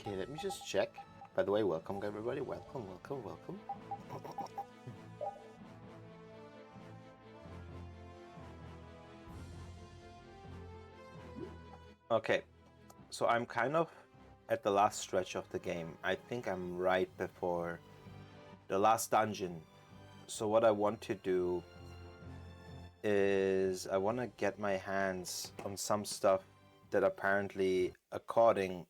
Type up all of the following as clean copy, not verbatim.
Okay, let me just check. By the way, welcome everybody. Welcome, welcome, welcome. Okay, so I'm kind of at the last stretch of the game. I think I'm right before the last dungeon. So what I want to do is I want to get my hands on some stuff that apparently, according,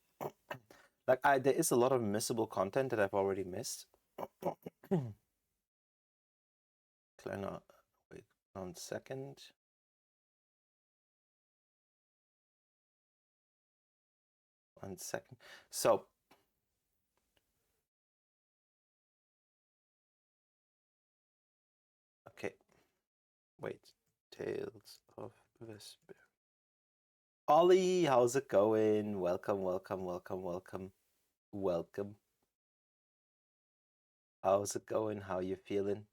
like there is a lot of missable content that I've already missed. Kleiner, wait 1 second. One second. So, okay, wait. Tales of Vesperia. Ollie, how's it going? Welcome, welcome, welcome, welcome, welcome. How's it going? How you feeling?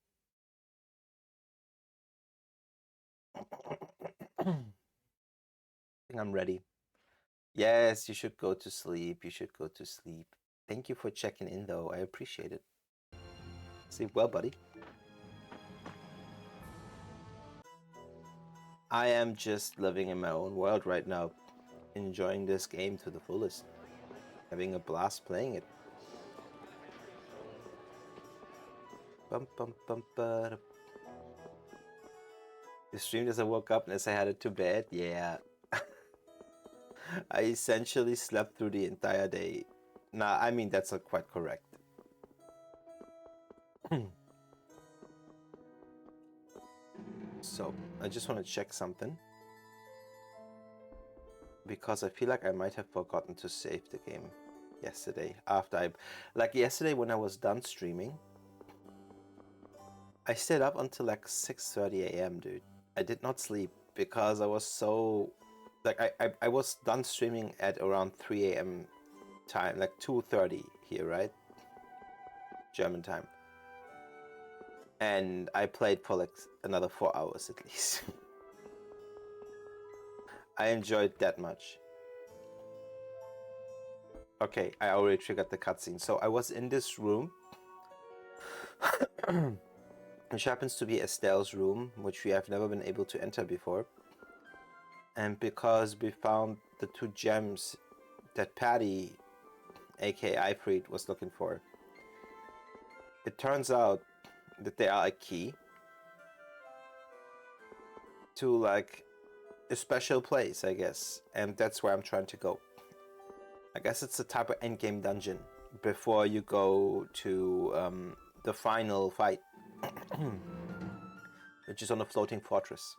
I think I'm ready. Yes, you should go to sleep. You should go to sleep. Thank you for checking in, though. I appreciate it. Sleep well, buddy. I am just living in my own world right now, enjoying this game to the fullest, having a blast playing it. Bum, bum, bum, ba, the stream as I woke up and as I headed to bed, yeah. I essentially slept through the entire day. Nah, I mean, that's not quite correct. So, I just want to check something. Because I feel like I might have forgotten to save the game yesterday. Like yesterday when I was done streaming, I stayed up until like 6:30 a.m., dude. I did not sleep because I was so... Like, I was done streaming at around 3 a.m. time, like 2:30 here, right? German time. And I played for like another 4 hours at least. I enjoyed that much. Okay, I already triggered the cutscene. So I was in this room, which happens to be Estelle's room, which we have never been able to enter before. And because we found the 2 gems that Patty, aka Ifrit, was looking for, it turns out that they are a key to like a special place, I guess. And that's where I'm trying to go. I guess it's a type of endgame dungeon before you go to the final fight, which is on a floating fortress.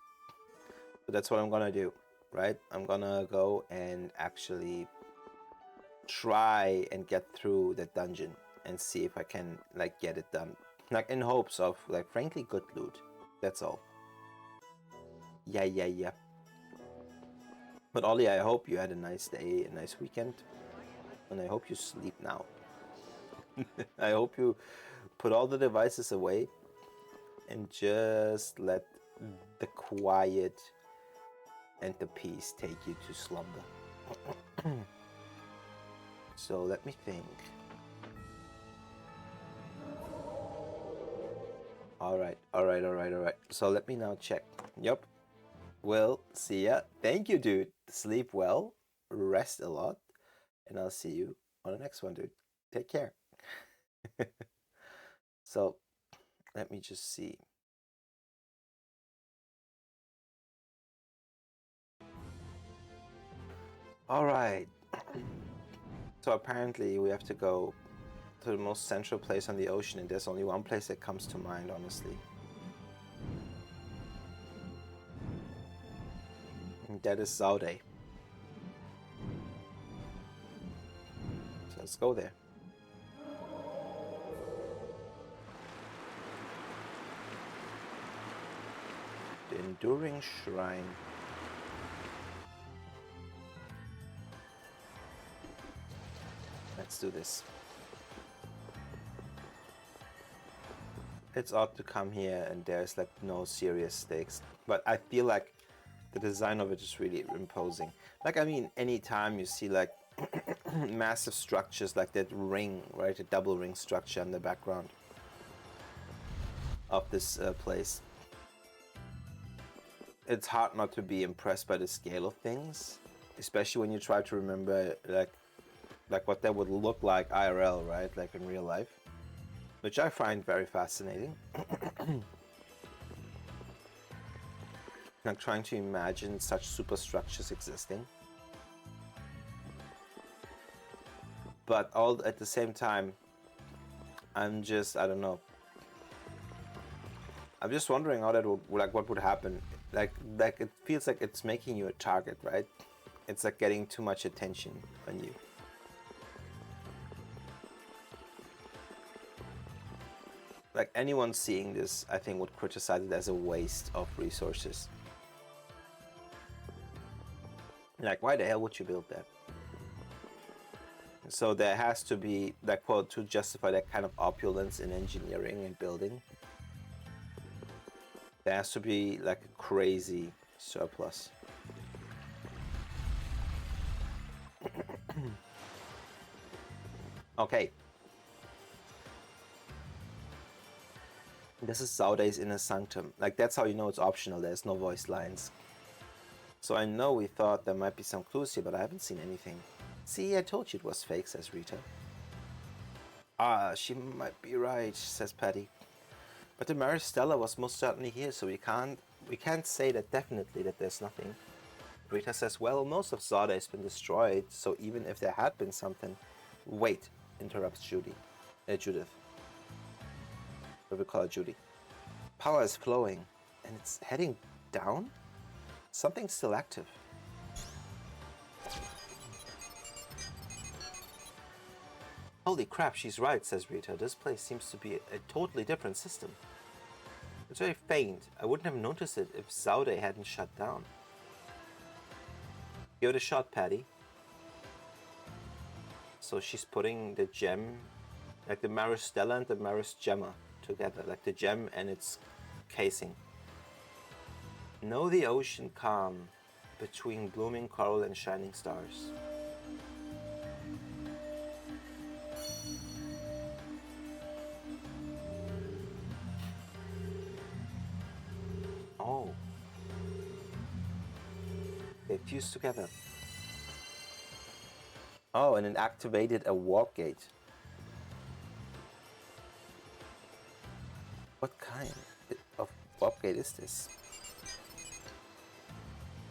So that's what I'm gonna do, right? I'm gonna go and actually try and get through that dungeon and see if I can like get it done, like in hopes of like frankly good loot. That's all. Yeah. But Ollie, I hope you had a nice day, a nice weekend, and I hope you sleep now. I hope you put all the devices away and just let the quiet and the peace take you to slumber. So let me think. Alright. So let me now check. Yep. Well, see ya. Thank you, dude. Sleep well, rest a lot, and I'll see you on the next one, dude. Take care. So let me just see. Alright. So apparently we have to go to the most central place on the ocean, and there's only one place that comes to mind, honestly. And that is Zaude. So let's go there. The Enduring Shrine. Let's do this. It's odd to come here and there's like no serious stakes, but I feel like the design of it is really imposing. Like, I mean, anytime you see like massive structures like that ring, right? A double ring structure in the background of this place. It's hard not to be impressed by the scale of things, especially when you try to remember like what that would look like IRL, right? Like in real life, which I find very fascinating. Like trying to imagine such superstructures existing. But all at the same time, I don't know. I'm just wondering how that would, like, what would happen. Like it feels like it's making you a target, right? It's like getting too much attention on you. Like anyone seeing this, I think, would criticize it as a waste of resources. Like, why the hell would you build that? So there has to be, that quote, to justify that kind of opulence in engineering and building. There has to be like a crazy surplus. Okay. This is Zauday's Inner Sanctum. Like, that's how you know it's optional. There's no voiced lines. So I know we thought there might be some clues here, but I haven't seen anything. See, I told you it was fake, says Rita. Ah, she might be right, says Patty. But the Maristella was most certainly here, so we can't say that definitely that there's nothing. Rita says, well, most of Zauday has been destroyed, so even if there had been something... Wait, interrupts Judith. But we call her Judy. Power is flowing, and it's heading down? Something's still active. Holy crap, she's right, says Rita. This place seems to be a totally different system. It's very faint. I wouldn't have noticed it if Zauday hadn't shut down. Give it a shot, Patty. So she's putting the gem, like the Maristella and the Maris Gemma together, like the gem and its casing. Know the ocean calm between blooming coral and shining stars. Oh. They fused together. Oh, and it activated a warp gate. What kind of warp gate is this?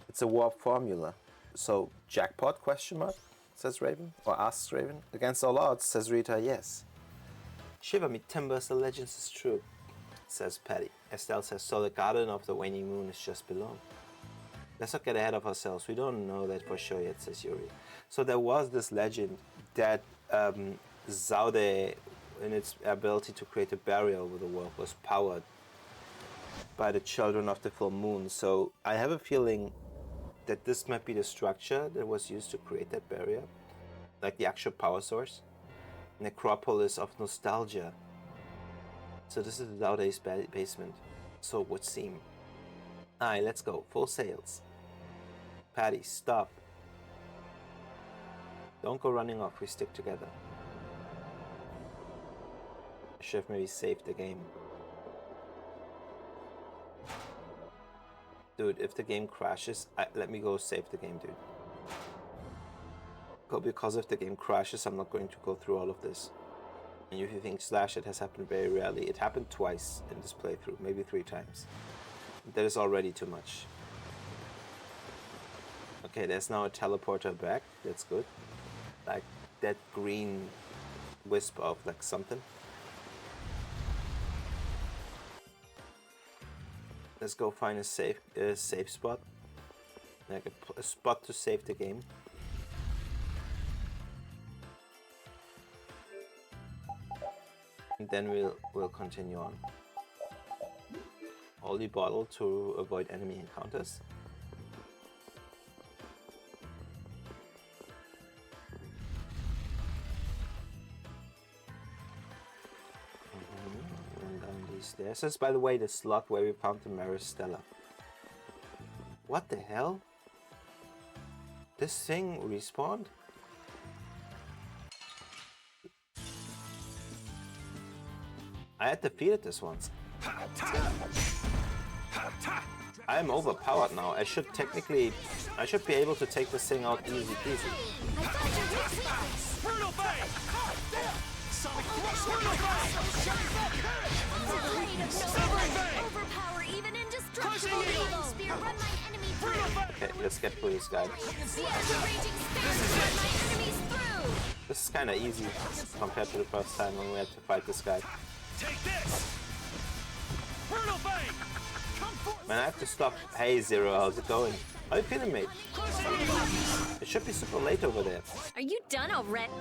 It's a warp formula. So, jackpot, question mark, says Raven, or asks Raven. Against all odds, says Rita, yes. Shiver me timbers, the legends is true, says Patty. Estelle says, so the garden of the waning moon is just below. Let's not get ahead of ourselves. We don't know that for sure yet, says Yuri. So there was this legend that Zauday, in its ability to create a barrier over the world, was powered by the children of the full moon. So I have a feeling that this might be the structure that was used to create that barrier, like the actual power source. Necropolis of nostalgia. So this is Zauday's basement. So it would seem. Aye, let's go. Full sails. Patty, stop. Don't go running off. We stick together. I should have maybe saved the game. Dude, if the game crashes, let me go save the game, dude. Because if the game crashes, I'm not going to go through all of this. And if you think slash, it has happened very rarely. It happened twice in this playthrough, maybe 3 times. That is already too much. Okay, there's now a teleporter back. That's good. Like that green wisp of like something. Let's go find a safe spot. Like a spot to save the game. And then we'll continue on. Holy bottle to avoid enemy encounters. And down these stairs. This is, by the way, the slot where we found the Maristella. What the hell? This thing respawned? I had defeated this once. I am overpowered now. I should be able to take this thing out easy peasy. Okay, let's get through this guy. This is kind of easy compared to the first time when we had to fight this guy. Man, I have to stop. Hey Zero, how's it going? How you feeling, mate? It should be super late over there. Are you done already?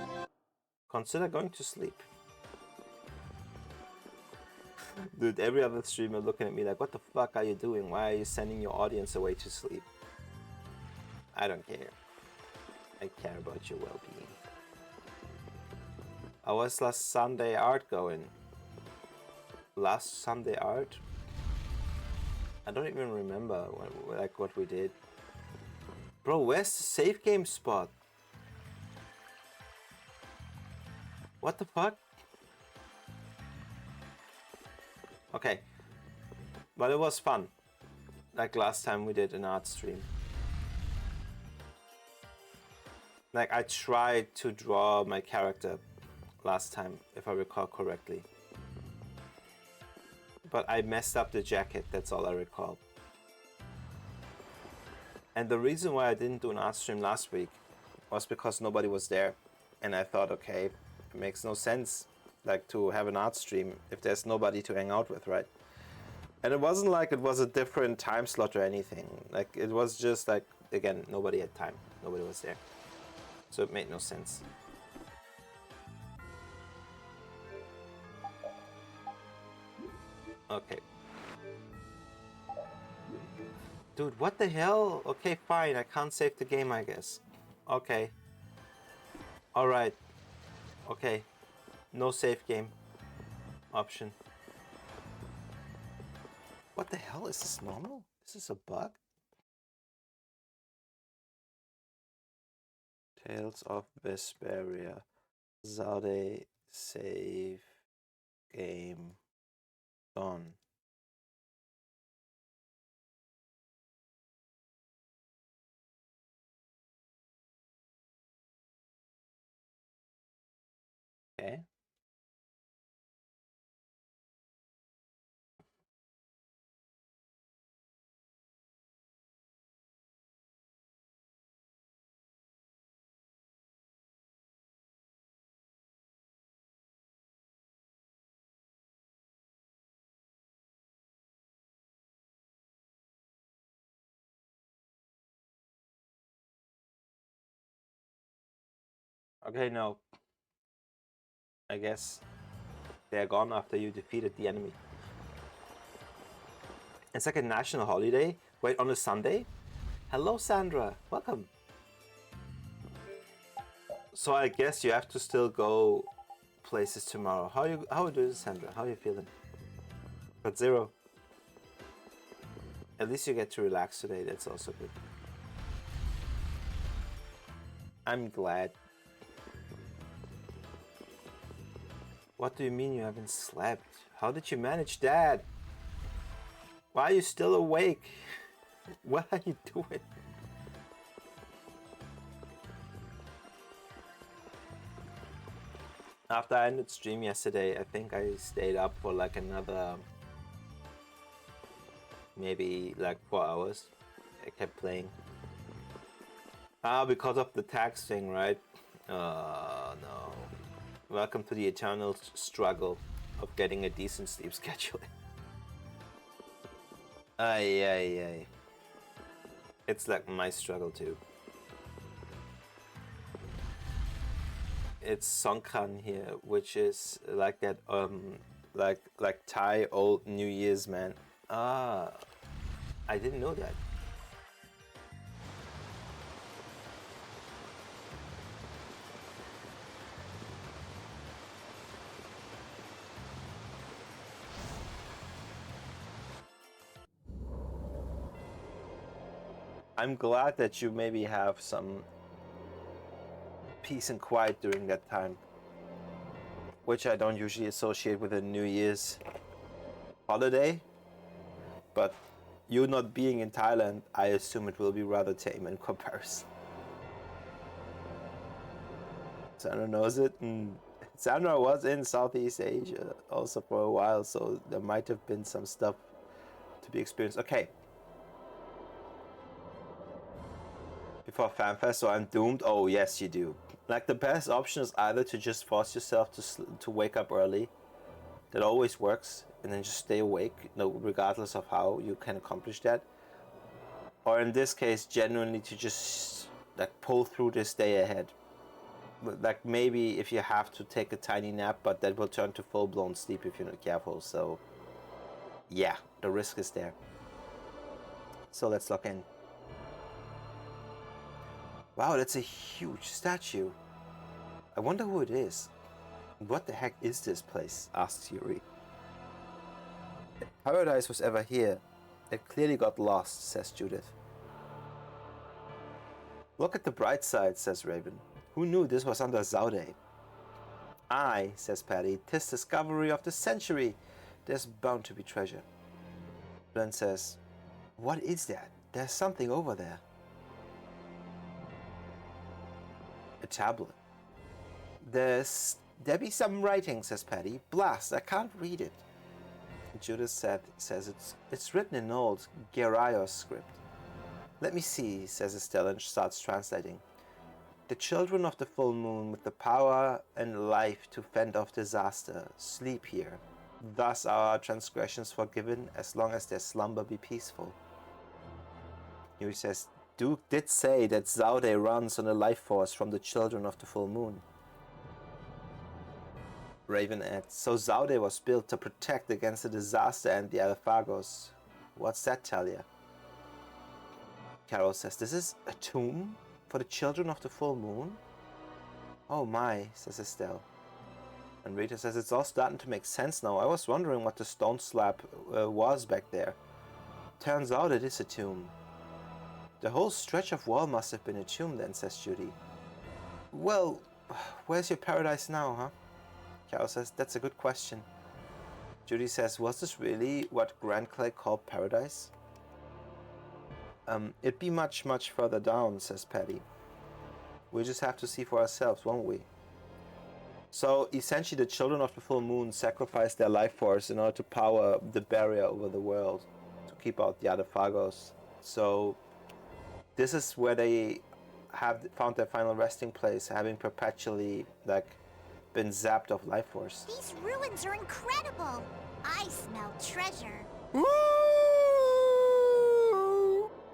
Consider going to sleep. Dude, every other streamer looking at me like, what the fuck are you doing? Why are you sending your audience away to sleep? I don't care. I care about your well-being. How was last Sunday art going? Last Sunday art? I don't even remember what we did. Bro, where's the save game spot? What the fuck? Okay. But it was fun. Like last time we did an art stream. Like I tried to draw my character last time, if I recall correctly. But I messed up the jacket, that's all I recall. And the reason why I didn't do an art stream last week was because nobody was there. And I thought, okay, it makes no sense like to have an art stream if there's nobody to hang out with, right? And it wasn't like it was a different time slot or anything. Like it was just like, again, nobody had time. Nobody was there. So it made no sense. Okay. Dude, what the hell? Okay, fine. I can't save the game, I guess. Okay. Alright. Okay. No save game option. What the hell? Is this normal? Is this a bug? Tales of Vesperia. Zade save game gone. Okay. Okay, no. I guess they're gone after you defeated the enemy. It's like a national holiday. Wait, on a Sunday? Hello, Sandra. Welcome. So I guess you have to still go places tomorrow. How are you doing, Sandra? How are you feeling? But Zero. At least you get to relax today. That's also good. I'm glad. What do you mean you haven't slept? How did you manage that? Why are you still awake? What are you doing? After I ended stream yesterday, I think I stayed up for like another maybe like 4 hours. I kept playing. Because of the tax thing, right? No. Welcome to the eternal struggle of getting a decent sleep schedule. Ay. It's like my struggle too. It's Songkran here, which is like that like Thai old New Year's, man. I didn't know that. I'm glad that you maybe have some peace and quiet during that time. which I don't usually associate with a New Year's holiday. But you not being in Thailand, I assume it will be rather tame in comparison. Sandra knows it, and Sandra was in Southeast Asia also for a while, so there might have been some stuff to be experienced. Okay. Before FanFest, so I'm doomed? Oh, yes, you do. Like, the best option is either to just force yourself to wake up early. That always works, and then just stay awake, regardless of how you can accomplish that. Or in this case, genuinely to just like pull through this day ahead. Like, maybe if you have to take a tiny nap, but that will turn to full-blown sleep if you're not careful. So yeah, the risk is there. So let's log in. Wow, that's a huge statue. I wonder who it is. What the heck is this place? Asks Yuri. If paradise was ever here, it clearly got lost, says Judith. Look at the bright side, says Raven. Who knew this was under Zaude? Aye, says Patty, 'tis discovery of the century. There's bound to be treasure. Glenn says, what is that? There's something over there. A tablet. There be some writing, says Patty. Blast, I can't read it. Judith says it's written in old Geraios script. Let me see, says Estelle and starts translating. The children of the full moon with the power and life to fend off disaster sleep here. Thus are our transgressions forgiven as long as their slumber be peaceful. Yuri says, Duke did say that Zaude runs on the life force from the children of the full moon. Raven adds, so Zaude was built to protect against the disaster and the Alphagos. What's that tell ya? Carol says, this is a tomb for the children of the full moon? Oh my, says Estelle. And Rita says, it's all starting to make sense now. I was wondering what the stone slab was back there. Turns out it is a tomb. The whole stretch of wall must have been a tomb then, says Judy. Well, where's your paradise now, huh? Carol says, that's a good question. Judy says, was this really what Grand Clay called paradise? It'd be much, much further down, says Patty. We'll just have to see for ourselves, won't we? So, essentially, the children of the full moon sacrificed their life force in order to power the barrier over the world, to keep out the Alphagos. So, this is where they have found their final resting place, having perpetually, been zapped of life force. These ruins are incredible. I smell treasure. Woo!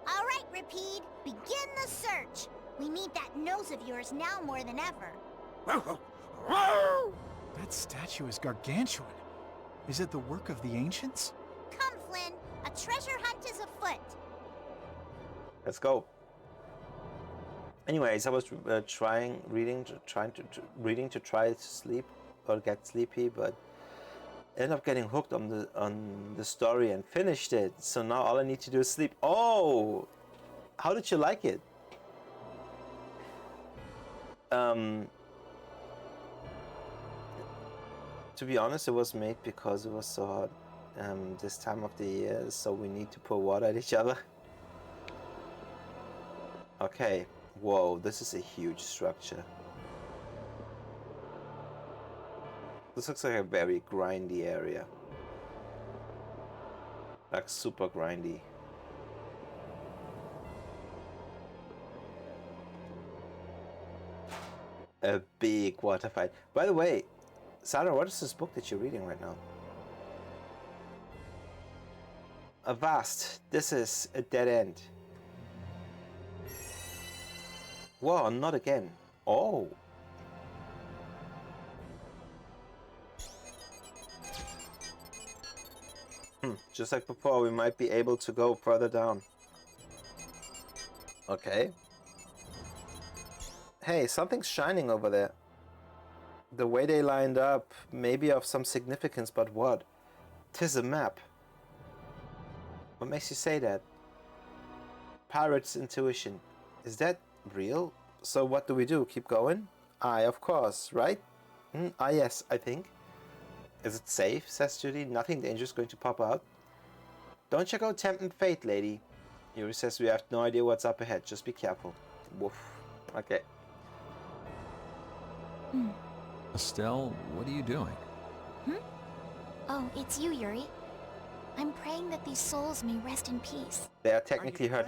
All right, Rapide, begin the search. We need that nose of yours now more than ever. That statue is gargantuan. Is it the work of the ancients? Come, Flynn. A treasure hunt is afoot. Let's go. Anyways, I was reading to try to sleep or get sleepy, but ended up getting hooked on the story and finished it. So now all I need to do is sleep. Oh, how did you like it? To be honest, it was made because it was so hot this time of the year, so we need to pour water at each other. Okay. Whoa, this is a huge structure. This looks like a very grindy area. Like super grindy. A big water fight. By the way, Sarah, what is this book that you're reading right now? Avast, this is a dead end. Whoa, not again. Oh. Just like before, we might be able to go further down. Okay. Hey, something's shining over there. The way they lined up may be of some significance, but what? 'Tis a map. What makes you say that? Pirate's intuition. Is that real? So what do we do? Keep going? Aye, of course, right? Ah, yes, I think. Is it safe? Says Judy. Nothing dangerous going to pop out. Don't check out Tempting Fate, lady. Yuri says we have no idea what's up ahead. Just be careful. Woof. Okay. Estelle, what are you doing? Oh, it's you, Yuri. I'm praying that these souls may rest in peace. They are technically her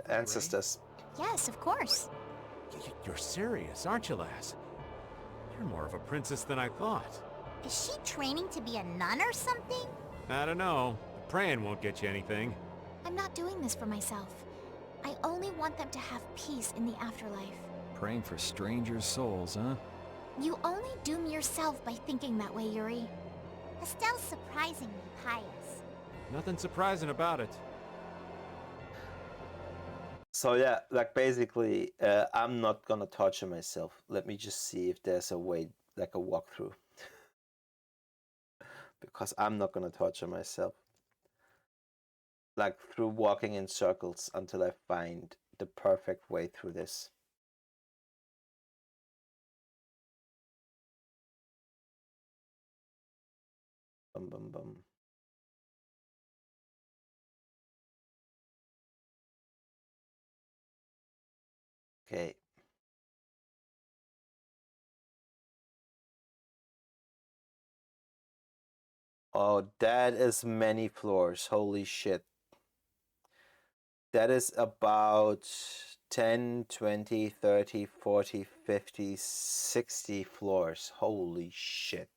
ancestors. Yes, of course. You're serious, aren't you, lass? You're more of a princess than I thought. Is she training to be a nun or something? I don't know. Praying won't get you anything. I'm not doing this for myself. I only want them to have peace in the afterlife. Praying for strangers' souls, huh? You only doom yourself by thinking that way, Yuri. Estelle's surprisingly pious. Nothing surprising about it. So yeah, like basically, I'm not gonna torture myself. Let me just see if there's a way, like a walkthrough. Because I'm not gonna torture myself. Like through walking in circles until I find the perfect way through this. Bum bum bum. Okay. Oh, that is many floors. Holy shit. That is about 10, 20, 30, 40, 50, 60 floors. Holy shit.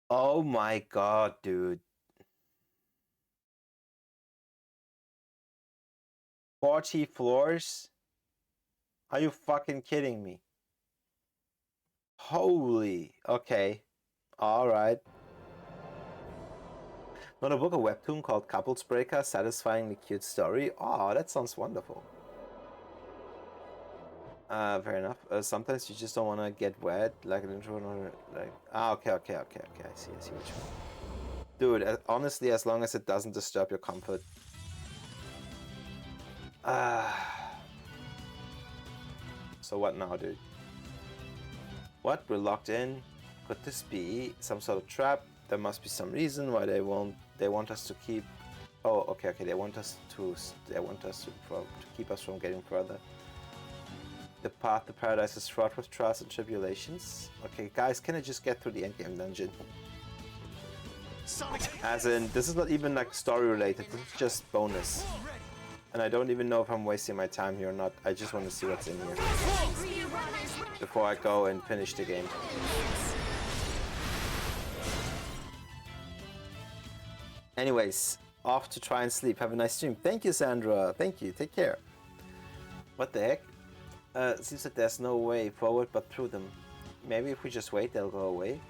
Oh my god, dude. 40 floors? Are you fucking kidding me? Holy. Okay. Alright. Not a book, a webtoon called Couples Breaker, satisfyingly cute story. Oh, that sounds wonderful. Fair enough. Sometimes you just don't want to get wet, like an intro, or like. Ah, okay. I see what you mean. Dude, honestly, as long as it doesn't disturb your comfort. So what now, dude? What? We're locked in. Could this be some sort of trap? There must be some reason why they want us to keep. Oh, okay. They want us to keep us from getting further. The path to paradise is fraught with trials and tribulations. Okay, guys, can I just get through the endgame dungeon? As in, this is not even like story related. This is just bonus. And I don't even know if I'm wasting my time here or not. I just want to see what's in here before I go and finish the game. Anyways, off to try and sleep. Have a nice stream. Thank you, Sandra. Thank you. Take care. What the heck? Seems that there's no way forward but through them. Maybe if we just wait, they'll go away.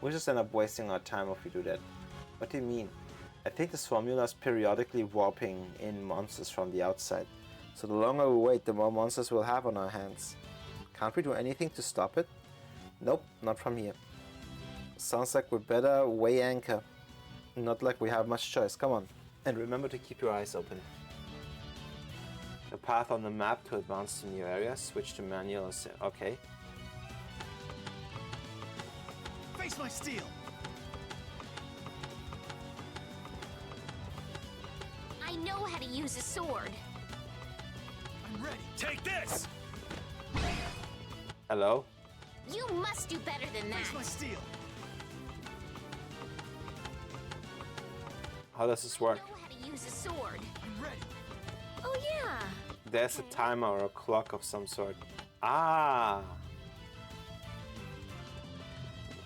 We'll just end up wasting our time if we do that. What do you mean? I think this formula is periodically warping in monsters from the outside. So the longer we wait, the more monsters we'll have on our hands. Can't we do anything to stop it? Nope, not from here. Sounds like we'd better weigh anchor. Not like we have much choice. Come on. And remember to keep your eyes open. The path on the map to advance to new areas. Switch to manual. Okay. Face my steel. I know how to use a sword. I'm ready. Take this. Hello? You must do better than that. Face my steel. How does this work? I know how to use a sword. I'm ready. Oh yeah. There's a timer or a clock of some sort. Ah.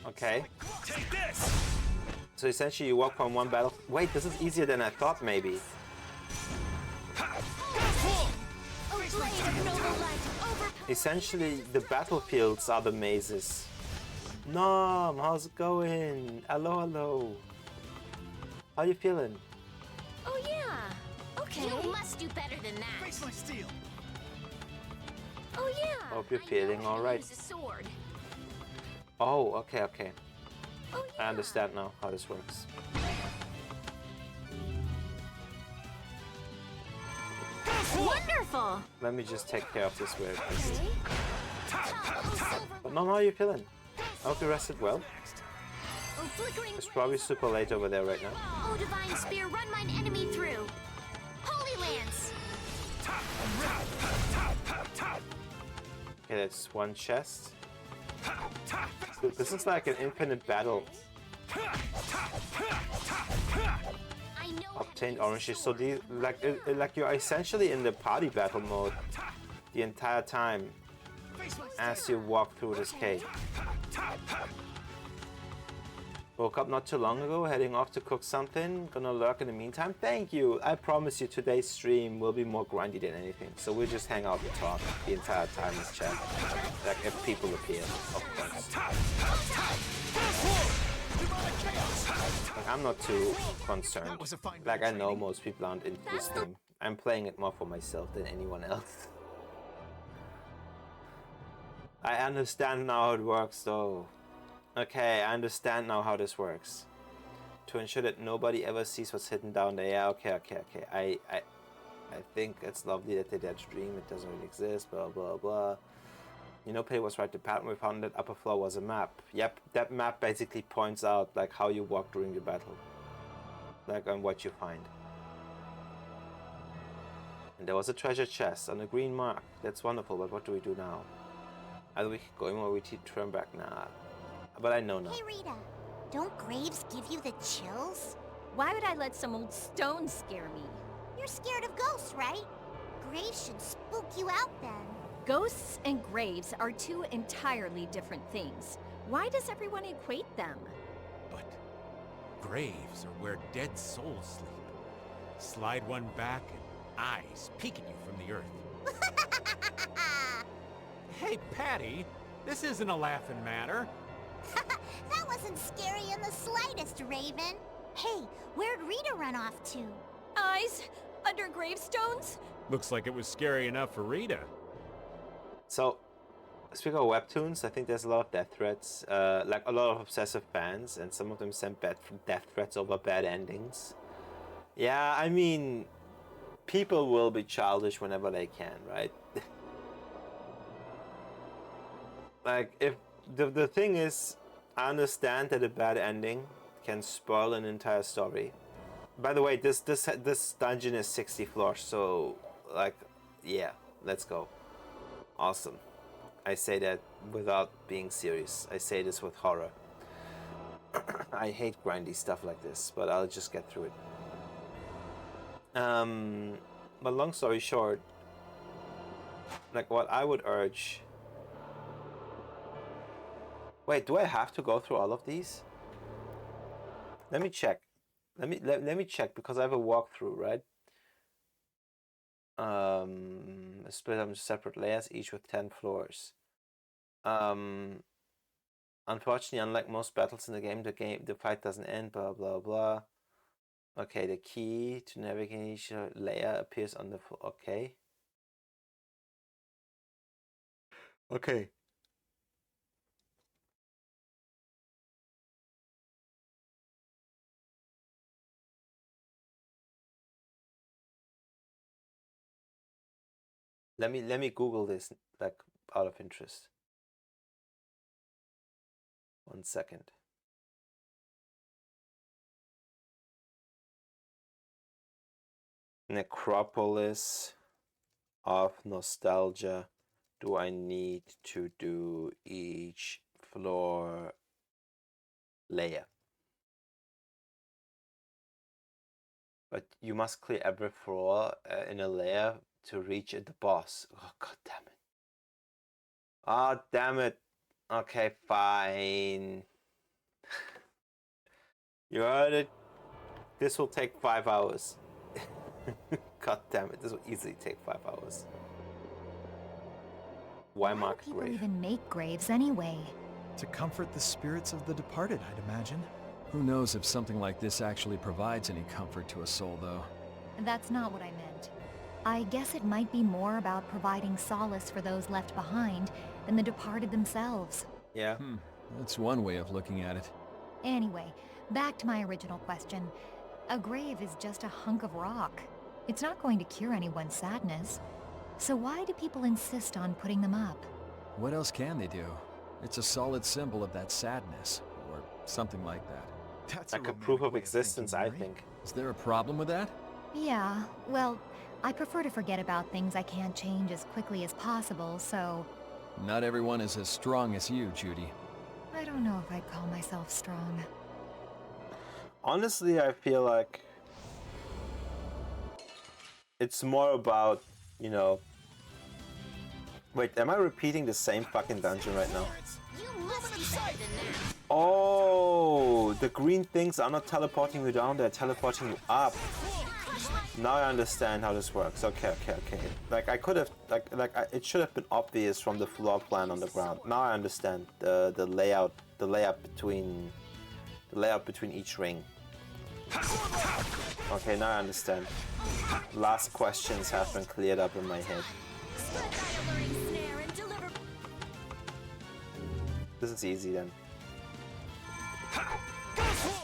Okay. Take this. So essentially you walk from one battle. Wait, this is easier than I thought maybe. Essentially the battlefields are the mazes. Nom, how's it going? Hello. How you feeling? Oh yeah. Okay. You must do better than that. Face my steel. Oh yeah. Hope you're I feeling know how to alright. use a sword. Oh, okay. Oh yeah. I understand now how this works. Wonderful. Let me just take care of this very quickly. Okay. But Mom, how are you feeling? I hope you rested well. Oh, flickering It's probably super late over there right now. Oh, divine spear, run mine enemy through. Holy lance. Okay, that's one chest. So this is like an infinite battle. I know Obtained oranges. So the like you're essentially in the party battle mode the entire time as you walk through this cave. Woke up not too long ago, heading off to cook something. Gonna lurk in the meantime. Thank you. I promise you today's stream will be more grindy than anything. So we'll just hang out and talk the entire time in chat. Like if people appear, of course. Like, I'm not too concerned. Like I know most people aren't into this game. I'm playing it more for myself than anyone else. I understand now how it works though. Okay, I understand now how this works. To ensure that nobody ever sees what's hidden down there. Yeah, okay. I think it's lovely that they did dream. It doesn't really exist, blah, blah, blah. You know, Pei was right. The pattern we found that upper floor was a map. Yep, that map basically points out like how you walk during the battle. Like on what you find. And there was a treasure chest on a green mark. That's wonderful, but what do we do now? Either we keep going or we turn back now. But I know now. Hey, Rita. Don't graves give you the chills? Why would I let some old stone scare me? You're scared of ghosts, right? Graves should spook you out then. Ghosts and graves are two entirely different things. Why does everyone equate them? But graves are where dead souls sleep. Slide one back and eyes peek at you from the earth. Hey, Patty, this isn't a laughing matter. That wasn't scary in the slightest, Raven. Hey, where'd Rita run off to? Eyes under gravestones? Looks like it was scary enough for Rita. So, speaking of webtoons, I think there's a lot of death threats, like a lot of obsessive fans, and some of them send death threats over bad endings. Yeah, I mean, people will be childish whenever they can, right? Like, if the thing is, I understand that a bad ending can spoil an entire story. By the way, this dungeon is 60 floors, so like, yeah, let's go. Awesome. I say that without being serious. I say this with horror. I hate grindy stuff like this, but I'll just get through it. But long story short, like what I would urge. Wait, do I have to go through all of these? Let me check. Let me check because I have a walkthrough, right? Split them into separate layers, each with 10 floors. Unfortunately, unlike most battles in the fight doesn't end. Blah blah blah. Okay, the key to navigate each layer appears on the floor. Okay. Okay. Let me Google this, like, out of interest. 1 second. Necropolis of Nostalgia. Do I need to do each floor layer? But you must clear every floor in a layer to reach the boss. Oh, god damn it. Oh, damn it. Okay, fine. You heard it. This will take 5 hours. God damn it, this will easily take 5 hours. Why mark people grave? even make graves anyway? To comfort the spirits of the departed, I'd imagine. Who knows if something like this actually provides any comfort to a soul, though. That's not what I meant. I guess it might be more about providing solace for those left behind than the departed themselves. Yeah. That's one way of looking at it. Anyway, back to my original question. A grave is just a hunk of rock. It's not going to cure anyone's sadness. So why do people insist on putting them up? What else can they do? It's a solid symbol of that sadness, or something like that. That's Like a romantic proof of way existence, thinking, I Mary. think. Is there a problem with that? Yeah, well, I prefer to forget about things I can't change as quickly as possible, so Not everyone is as strong as you, Judy. I don't know if I'd call myself strong. Honestly, I feel like it's more about, you know... Wait, am I repeating the same fucking dungeon right now? You must be better than that. Oh, the green things are not teleporting you down, they're teleporting you up. Now I understand how this works. Okay. Like I could have, it should have been obvious from the floor plan on the ground. Now I understand the layout between each ring. Okay, now I understand. Last questions have been cleared up in my head. Spread thy alluring snare and deliver. This is easy then.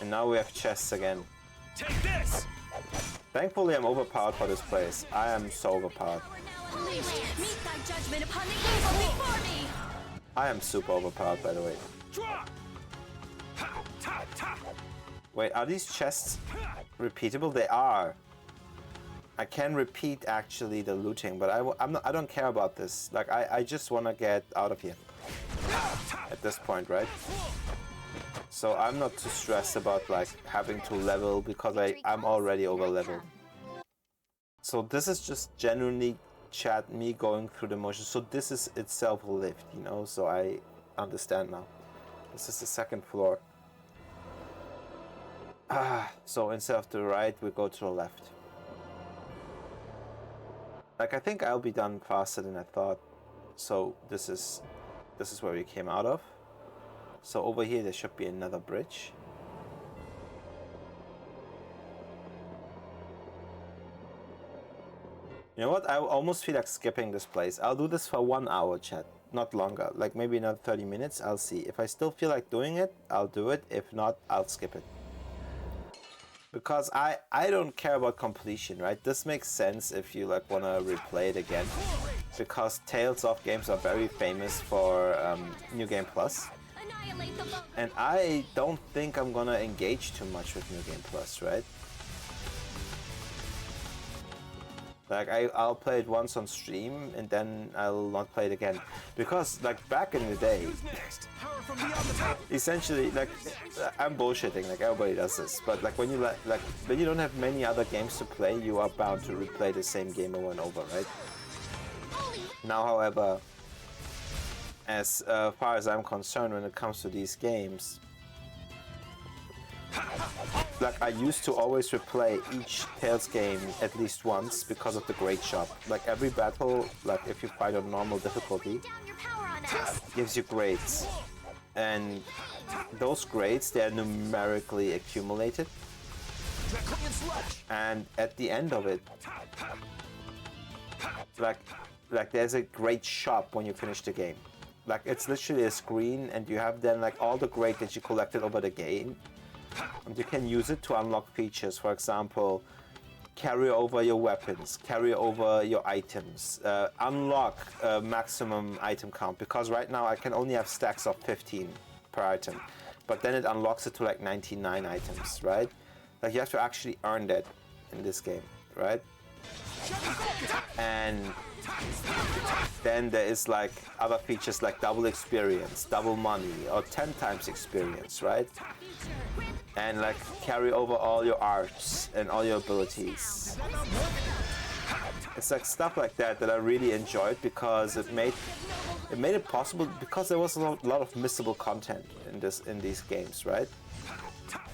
And now we have chests again. Take this! Thankfully, I'm overpowered for this place. I am so overpowered. Holy Lance, meet thy judgment upon the evil before me. I am super overpowered, by the way. Wait, are these chests repeatable? They are. I can repeat actually the looting, but I don't care about this. Like I just want to get out of here at this point, right? So I'm not too stressed about like having to level because I'm already over leveled. So this is just genuinely chat me going through the motions. So this is itself a lift, you know, so I understand now. This is the second floor. So instead of the right, we go to the left. Like I think I'll be done faster than I thought. So this is where we came out of. So over here there should be another bridge. You know what? I almost feel like skipping this place. I'll do this for 1 hour, chat. Not longer. Like maybe another 30 minutes. I'll see. If I still feel like doing it, I'll do it. If not, I'll skip it. Because I don't care about completion, right? This makes sense if you like want to replay it again. Because Tales of games are very famous for New Game Plus. Annihilate the foe. And I don't think I'm gonna engage too much with New Game Plus, right? Like I'll play it once on stream and then I'll not play it again. Because like back in the day, essentially like I'm bullshitting, like everybody does this, but like when you don't have many other games to play, you are bound to replay the same game over and over, right? Now, however, as far as I'm concerned, when it comes to these games, like I used to always replay each Tales game at least once because of the grade shop. Like every battle, like if you fight on normal difficulty, Down your power on us. gives you grades, and those grades, they are numerically accumulated, and at the end of it, like there's a great shop when you finish the game. Like it's literally a screen and you have then like all the grade that you collected over the game, and you can use it to unlock features. For example, carry over your weapons, carry over your items, unlock maximum item count, because right now I can only have stacks of 15 per item, but then it unlocks it to like 99 items, right? Like you have to actually earn that in this game, right? And then there is like other features like double experience, double money, or 10 times experience, right? And like carry over all your arts and all your abilities. It's like stuff like that that I really enjoyed because it made it possible, because there was a lot of missable content in these games, right?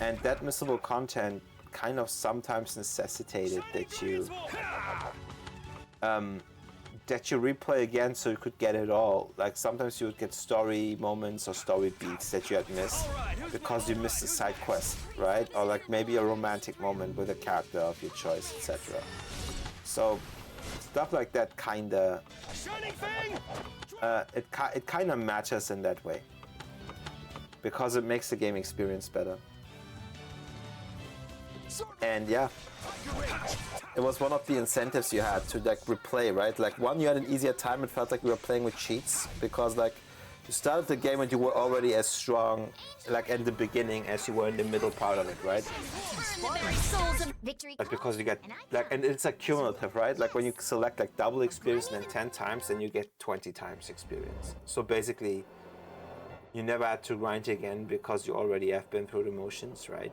And that missable content kind of sometimes necessitated that you replay again so you could get it all. Like sometimes you would get story moments or story beats that you had missed because you missed a side quest, right? Or like maybe a romantic moment with a character of your choice, etc. So stuff like that kinda it kinda matters in that way because it makes the game experience better. And yeah, it was one of the incentives you had to like replay, right? Like one, you had an easier time. It felt like we were playing with cheats because like you started the game and you were already as strong like in the beginning as you were in the middle part of it, right? Victory. Like because you get like, and it's like cumulative, right? Like when you select like double experience and then 10 times, then you get 20 times experience. So basically, you never had to grind again because you already have been through the motions, right?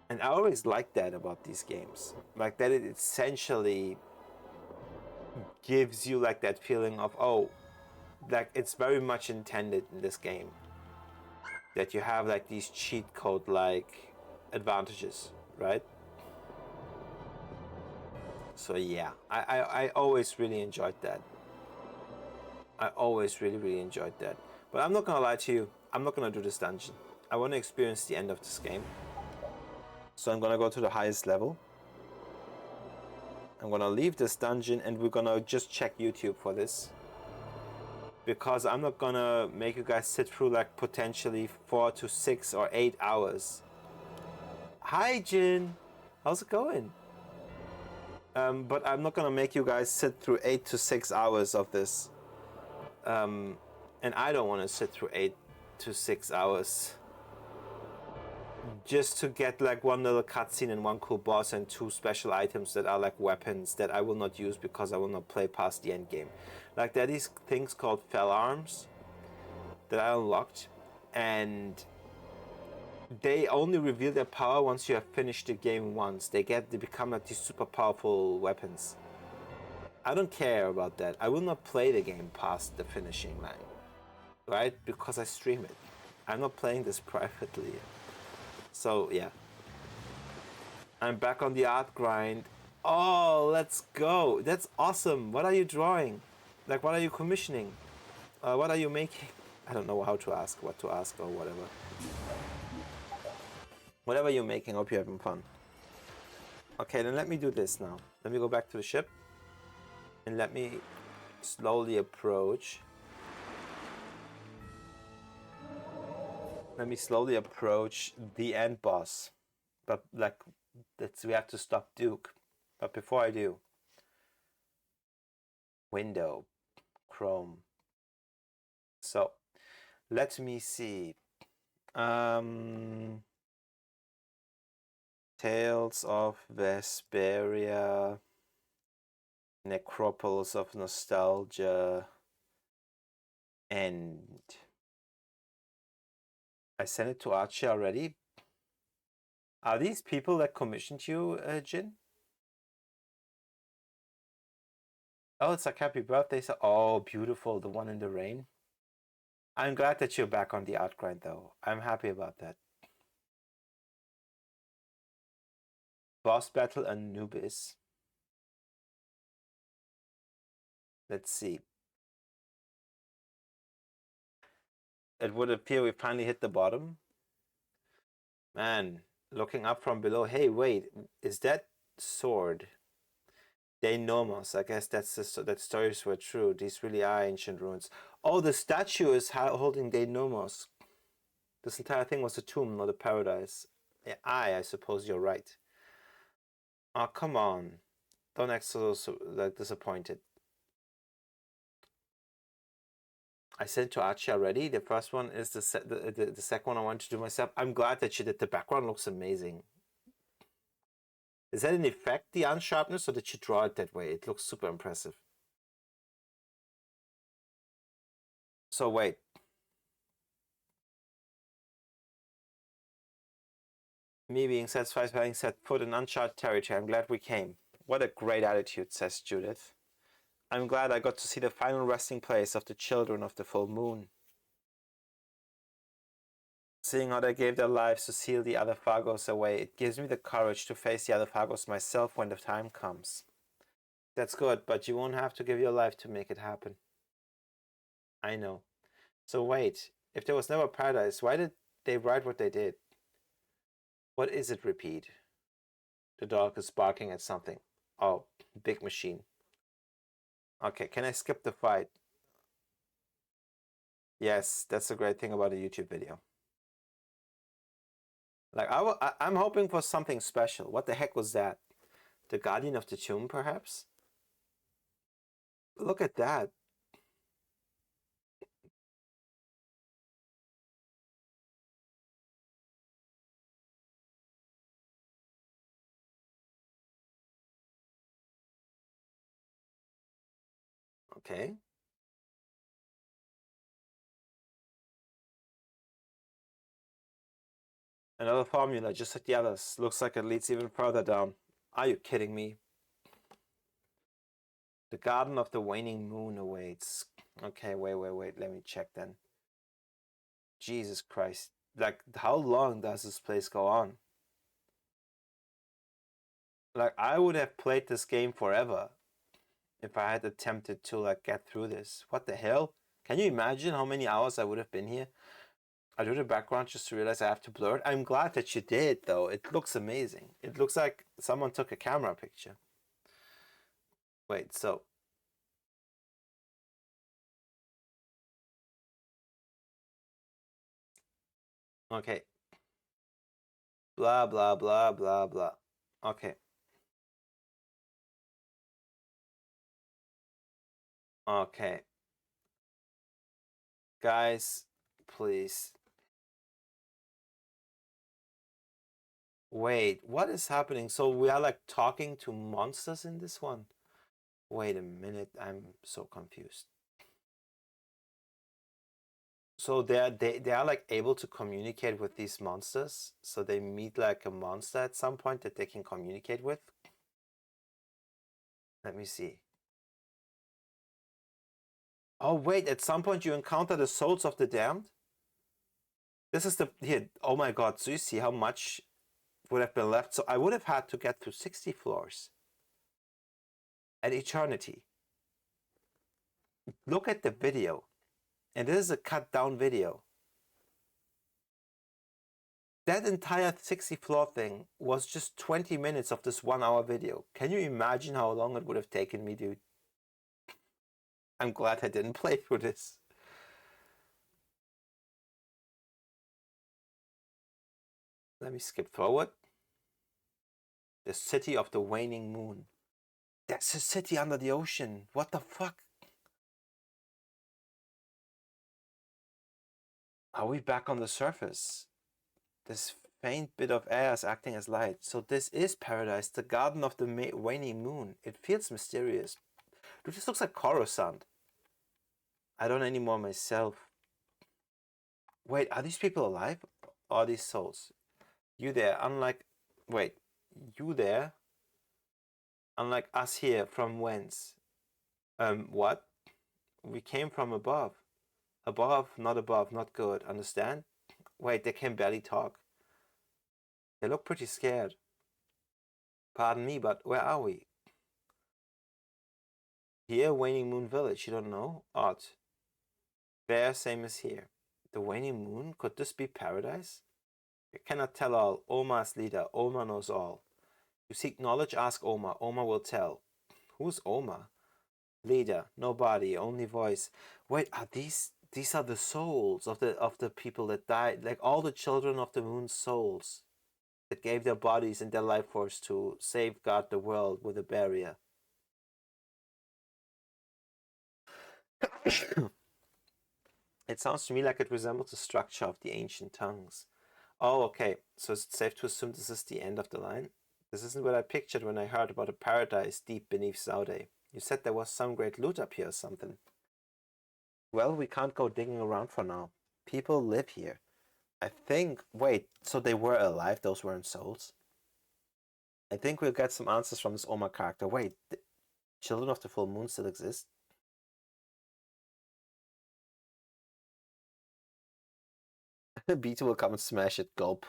And I always like that about these games, like that it essentially gives you like that feeling of, oh, like it's very much intended in this game that you have like these cheat code like advantages, right? So yeah, I always really enjoyed that. I always really enjoyed that. But I'm not gonna lie to you, I'm not gonna do this dungeon. I want to experience the end of this game. So I'm gonna go to the highest level. I'm gonna leave this dungeon and we're gonna just check YouTube for this. Because I'm not gonna make you guys sit through like potentially 4 to 6 or 8 hours. Hi Jin, how's it going? But I'm not gonna make you guys sit through 8 to 6 hours of this. And I don't want to sit through 8 to 6 hours just to get like one little cutscene and one cool boss and 2 special items that are like weapons that I will not use because I will not play past the end game. Like there are these things called fell arms that I unlocked, and they only reveal their power once you have finished the game once. They become like these super powerful weapons. I don't care about that. I will not play the game past the finishing line, right? Because I stream it. I'm not playing this privately. So yeah, I'm back on the art grind. Oh, let's go. That's awesome. What are you drawing? Like, what are you commissioning? What are you making? I don't know how to ask, what to ask or whatever. Whatever you're making, hope you're having fun. Okay, then let me do this now. Let me go back to the ship. And let me slowly approach. Let me slowly approach the end boss. But like, we have to stop Duke. But before I do, window, Chrome. So, let me see. Tales of Vesperia, Necropolis of Nostalgia, and I sent it to Archie already. Are these people that commissioned you, Jin? Oh, it's like happy birthday. So, oh, beautiful, the one in the rain. I'm glad that you're back on the art grind, though. I'm happy about that. Boss battle Anubis. Let's see. It would appear we finally hit the bottom. Man, looking up from below. Hey, wait, is that sword? Denomos. I guess that stories were true. These really are ancient ruins. Oh, the statue is holding Denomos. This entire thing was a tomb, not a paradise. Yeah, I suppose you're right. Oh, come on. Don't act so like disappointed. I sent to Archie already. The first one is the second one I want to do myself. I'm glad that you did. The background looks amazing. Is that an effect, the unsharpness, or did you draw it that way? It looks super impressive. So wait. Me being satisfied by having set foot in uncharted territory. I'm glad we came. What a great attitude, says Judith. I'm glad I got to see the final resting place of the children of the full moon. Seeing how they gave their lives to seal the other Fargos away, it gives me the courage to face the other Fargos myself when the time comes. That's good, but you won't have to give your life to make it happen. I know. So wait, if there was never paradise, why did they write what they did? What is it, Repeat? The dog is barking at something. Oh, big machine. Okay, can I skip the fight? Yes, that's the great thing about a YouTube video. Like, I'm hoping for something special. What the heck was that? The Guardian of the Tomb, perhaps? Look at that. Okay. Another formula, just like the others. Looks like it leads even further down. Are you kidding me? The Garden of the Waning Moon awaits. Okay, wait. Let me check then. Jesus Christ. Like, how long does this place go on? Like, I would have played this game forever if I had attempted to, like, get through this. What the hell? Can you imagine how many hours I would have been here? I do the background just to realize I have to blur it. I'm glad that you did, though. It looks amazing. It looks like someone took a camera picture. Wait, so... Okay. Blah, blah, blah, blah, blah. Okay. Okay. Guys, please. Wait, what is happening? So we are like talking to monsters in this one? Wait a minute, I'm so confused. So they are like able to communicate with these monsters? So they meet like a monster at some point that they can communicate with? Let me see. Oh wait, at some point you encounter the souls of the damned? This is the here. Oh my god, so you see how much would have been left? So I would have had to get through 60 floors at eternity. Look at the video. And this is a cut down video. That entire 60 floor thing was just 20 minutes of this 1 hour video. Can you imagine how long it would have taken me, dude? I'm glad I didn't play through this. Let me skip forward. The city of the waning moon. That's a city under the ocean. What the fuck? Are we back on the surface? This faint bit of air is acting as light. So this is paradise, the garden of the waning moon. It feels mysterious. Dude, this looks like Coruscant. I don't anymore myself. Wait, are these people alive? Or are these souls? You there, unlike... Wait, you there? Unlike us here, from whence? What? We came from above. Above, not good, understand? Wait, they can barely talk. They look pretty scared. Pardon me, but where are we? Here, Waning Moon Village, you don't know? Odd. There, same as here. The Waning Moon? Could this be paradise? I cannot tell all. Oma is leader. Oma knows all. You seek knowledge, ask Oma. Oma will tell. Who's Oma? Leader, no body, only voice. Wait, are these are the souls of the people that died, like all the children of the moon's souls that gave their bodies and their life force to safeguard the world with a barrier. It sounds to me like it resembles the structure of the ancient tongues. Oh, okay. So it's safe to assume this is the end of the line? This isn't what I pictured when I heard about a paradise deep beneath Saude. You said there was some great loot up here or something. Well, we can't go digging around for now. People live here. I think... Wait, so they were alive? Those weren't souls? I think we'll get some answers from this Oma character. Wait, the Children of the Full Moon still exist? B2 will come and smash it, gulp.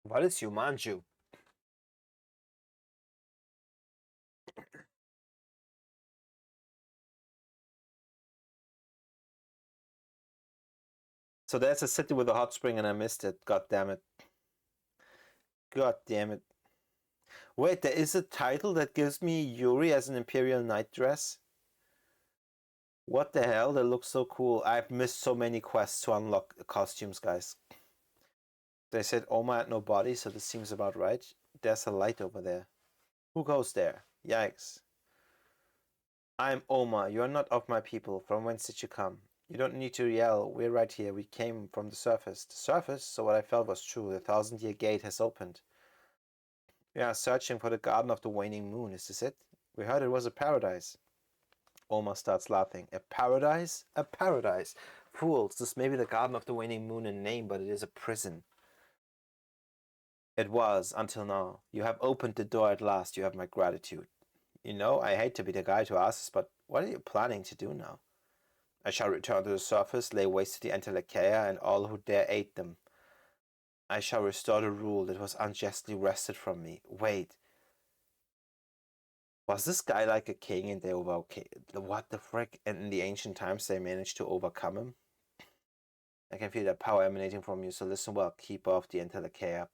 What is Yumanju? So there's a city with a hot spring and I missed it. God damn it. God damn it. Wait, there is a title that gives me Yuri as an Imperial Knight dress? What the hell? That looks so cool. I've missed so many quests to unlock costumes, guys. They said Oma had no body, so this seems about right. There's a light over there. Who goes there? Yikes. I'm Oma. You're not of my people. From whence did you come? You don't need to yell. We're right here. We came from the surface. The surface? So what I felt was true. The 1,000-year gate has opened. We are searching for the Garden of the Waning Moon. Is this it? We heard it was a paradise. Oma starts laughing. A paradise? A paradise. Fools, this may be the Garden of the Waning Moon in name, but it is a prison. It was, until now. You have opened the door at last. You have my gratitude. You know, I hate to be the guy to ask this, but what are you planning to do now? I shall return to the surface, lay waste to the Entelecheia and all who dare aid them. I shall restore the rule that was unjustly wrested from me. Wait. Was this guy like a king and they what the frick? And in the ancient times they managed to overcome him? I can feel that power emanating from you, so listen well, keeper of the Entelecheia.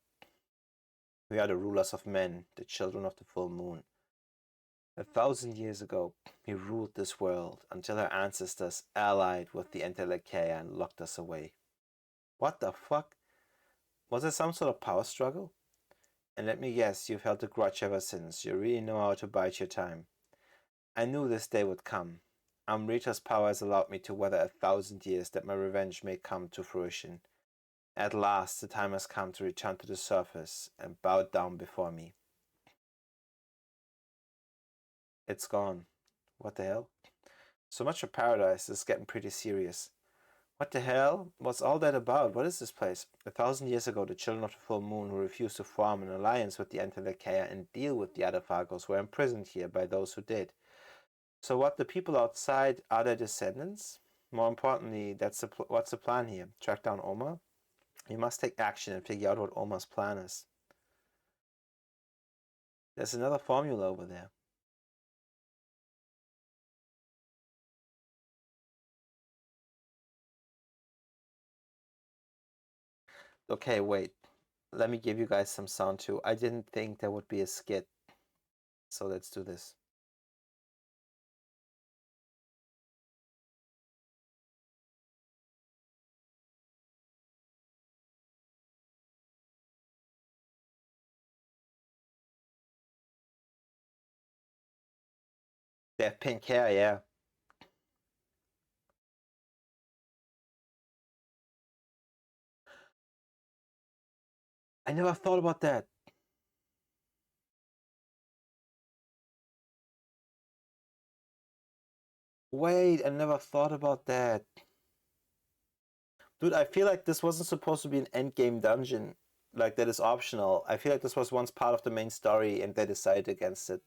We are the rulers of men, the children of the full moon. 1,000 years ago, we ruled this world until our ancestors allied with the Entelecheia and locked us away. What the fuck? Was there some sort of power struggle? And let me guess, you've held a grudge ever since. You really know how to bide your time. I knew this day would come. Amrita's power has allowed me to weather 1,000 years that my revenge may come to fruition. At last, the time has come to return to the surface and bow down before me. It's gone. What the hell? So much for paradise. This is getting pretty serious. What the hell? What's all that about? What is this place? 1,000 years ago, the children of the full moon who refused to form an alliance with the Entelecheia and deal with the other Phagos were imprisoned here by those who did. So what, the people outside are their descendants? More importantly, what's the plan here? Track down Oma? You must take action and figure out what Oma's plan is. There's another formula over there. Okay, wait. Let me give you guys some sound too. I didn't think there would be a skit. So let's do this. They have pink hair, yeah. I never thought about that. Wait, I never thought about that. Dude, I feel like this wasn't supposed to be an endgame dungeon. Like, that is optional. I feel like this was once part of the main story and they decided against it.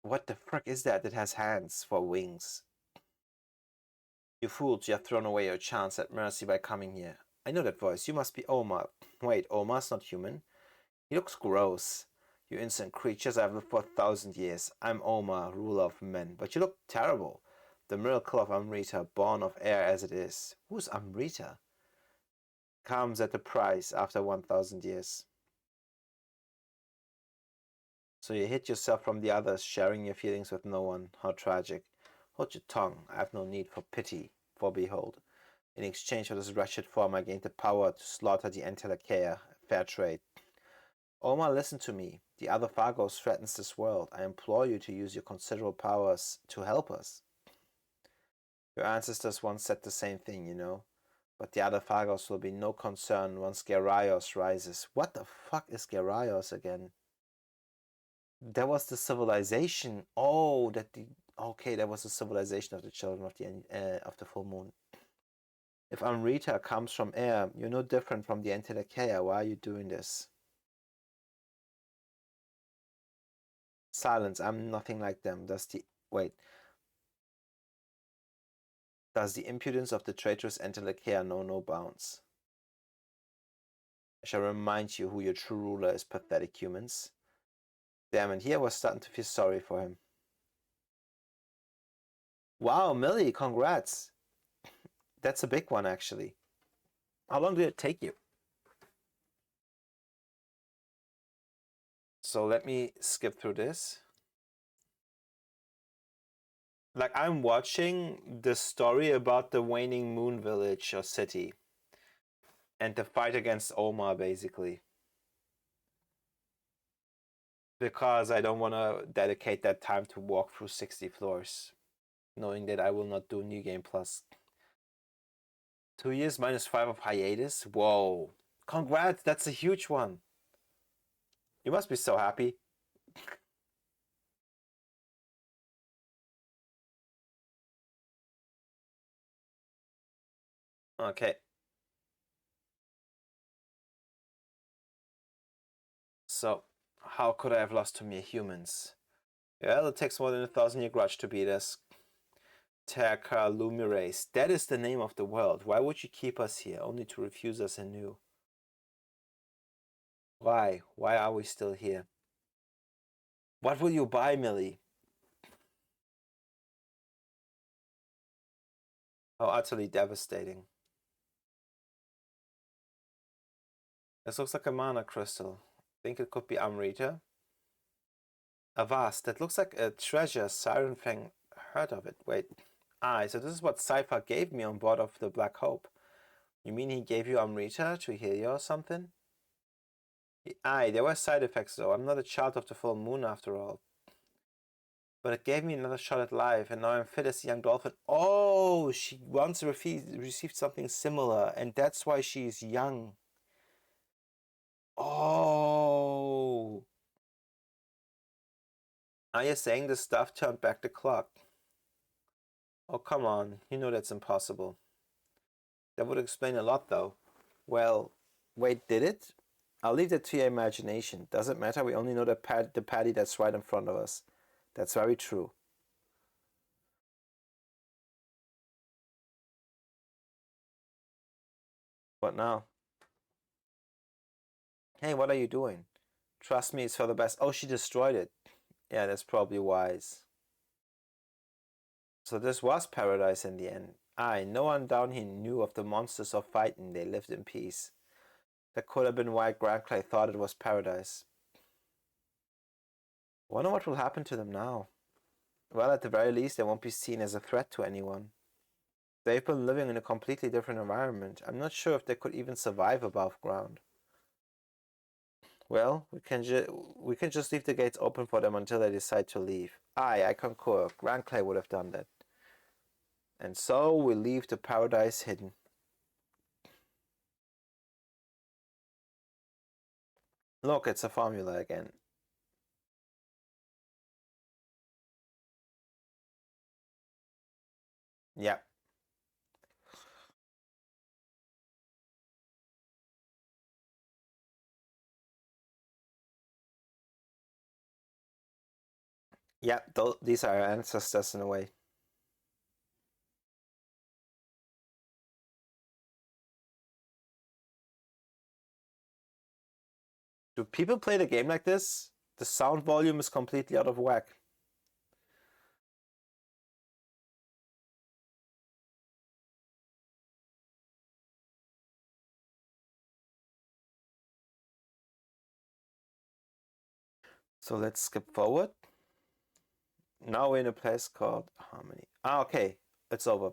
What the frick is that? It has hands for wings. You fools, you have thrown away your chance at mercy by coming here. I know that voice. You must be Oma. Wait, Oma's not human? He looks gross. You innocent creatures, I've lived for 1,000 years. I'm Oma, ruler of men. But you look terrible. The miracle of Amrita, born of air as it is. Who's Amrita? Comes at a price after 1,000 years. So you hid yourself from the others, sharing your feelings with no one. How tragic. Hold your tongue. I have no need for pity. For behold, in exchange for this wretched form, I gained the power to slaughter the Entelecheia. Fair trade. Oma, listen to me. The other Phagos threatens this world. I implore you to use your considerable powers to help us. Your ancestors once said the same thing, you know. But the other Phagos will be no concern once Geraios rises. What the fuck is Geraios again? There was the civilization. Oh, okay, there was the civilization of the children of the full moon. If Amrita comes from air, you're no different from the Entelecheia. Why are you doing this? Silence. I'm nothing like them. Wait. Does the impudence of the traitorous Entelekea know no bounds? I shall remind you who your true ruler is, pathetic humans. Damn, and here I was starting to feel sorry for him. Wow, Millie, congrats! That's a big one, actually. How long did it take you? So let me skip through this. Like, I'm watching the story about the waning moon village or city and the fight against Omar, basically. Because I don't want to dedicate that time to walk through 60 floors, knowing that I will not do New Game Plus. 2 years minus 5 of hiatus? Whoa. Congrats, that's a huge one. You must be so happy. Okay. So, how could I have lost to mere humans? Well, it takes more than 1,000-year grudge to beat us. Terca Lumires. That is the name of the world. Why would you keep us here, only to refuse us anew? Why? Why are we still here? What will you buy, Millie? How utterly devastating. This looks like a mana crystal. Think it could be Amrita? Avast, that looks like a treasure. Siren Fang heard of it. Wait. So this is what Cypher gave me on board of the Black Hope. You mean he gave you Amrita to heal you or something? There were side effects though. I'm not a child of the full moon after all. But it gave me another shot at life, and now I'm fit as a young dolphin. Oh, she once received something similar, and that's why she's young. Oh. Are you saying the stuff turned back the clock? Oh, come on. You know that's impossible. That would explain a lot, though. Well, wait, did it? I'll leave that to your imagination. Doesn't matter, we only know the patty that's right in front of us. That's very true. What now? Hey, what are you doing? Trust me, it's for the best. Oh, she destroyed it. Yeah, that's probably wise. So this was paradise in the end. No one down here knew of the monsters of fighting. They lived in peace. That could have been why Grand Clay thought it was paradise. Wonder what will happen to them now. Well, at the very least, they won't be seen as a threat to anyone. They've been living in a completely different environment. I'm not sure if they could even survive above ground. Well, we can just leave the gates open for them until they decide to leave. I concur. Grand Clay would have done that. And so we leave the paradise hidden. Look, it's a formula again. Yeah. Yeah, these are our ancestors in a way. Do people play the game like this? The sound volume is completely out of whack. So let's skip forward. Now we're in a place called Harmony. Okay, it's over.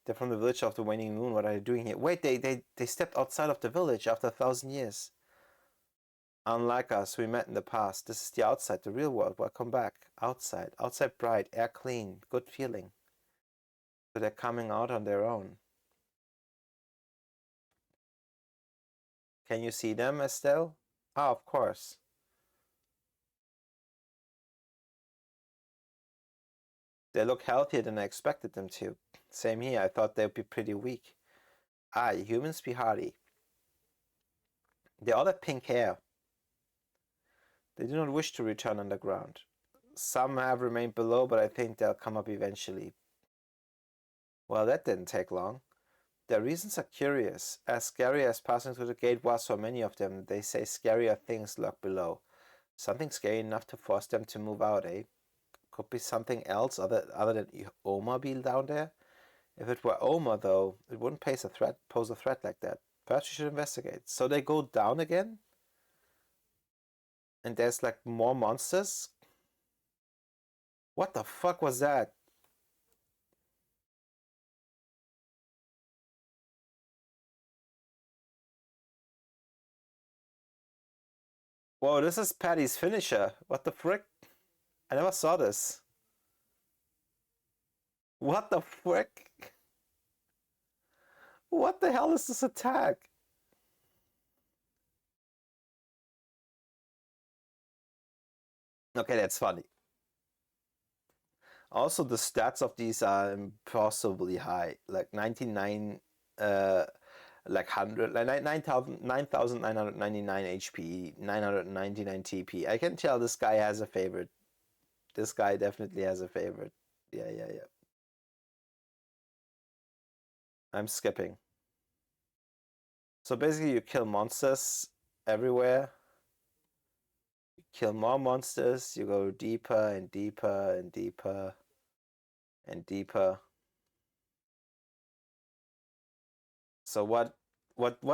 They're from the village of the waning moon. What are they doing here? Wait, they stepped outside of the village after 1,000 years. Unlike us, we met in the past. This is the outside, the real world. Welcome back. Outside. Outside bright, air clean, good feeling. So they're coming out on their own. Can you see them, Estelle? Of course. They look healthier than I expected them to. Same here, I thought they'd be pretty weak. Humans be hardy. They all have pink hair. They do not wish to return underground. Some have remained below, but I think they'll come up eventually. Well, that didn't take long. Their reasons are curious. As scary as passing through the gate was for many of them, they say scarier things lurk below. Something scary enough to force them to move out, eh? Could be something else other than Oma being down there. If it were Oma, though, it wouldn't pose a threat like that. Perhaps you should investigate. So they go down again? And there's like more monsters? What the fuck was that? Whoa, this is Patty's finisher. What the frick? I never saw this. What the frick? What the hell is this attack? Okay, that's funny. Also, the stats of these are impossibly high. Like 99, like 100, like 9,999 HP, 999 TP. I can tell this guy has a favorite. This guy definitely has a favorite. Yeah, yeah, yeah. I'm skipping. So basically, you kill monsters everywhere. You kill more monsters. You go deeper and deeper and deeper and deeper. So what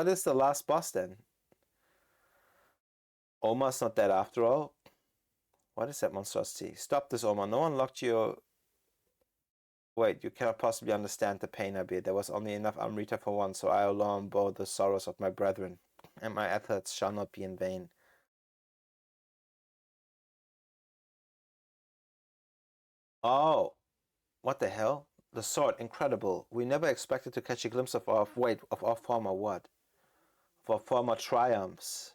is the last boss then? Oma's not dead after all. What is that monstrosity? Stop this, Oma. No one locked you. Wait, you cannot possibly understand the pain I bear. There was only enough Amrita for one, so I alone bore the sorrows of my brethren, and my efforts shall not be in vain. Oh, what the hell? The sword, incredible. We never expected to catch a glimpse of our former what? Of our former triumphs.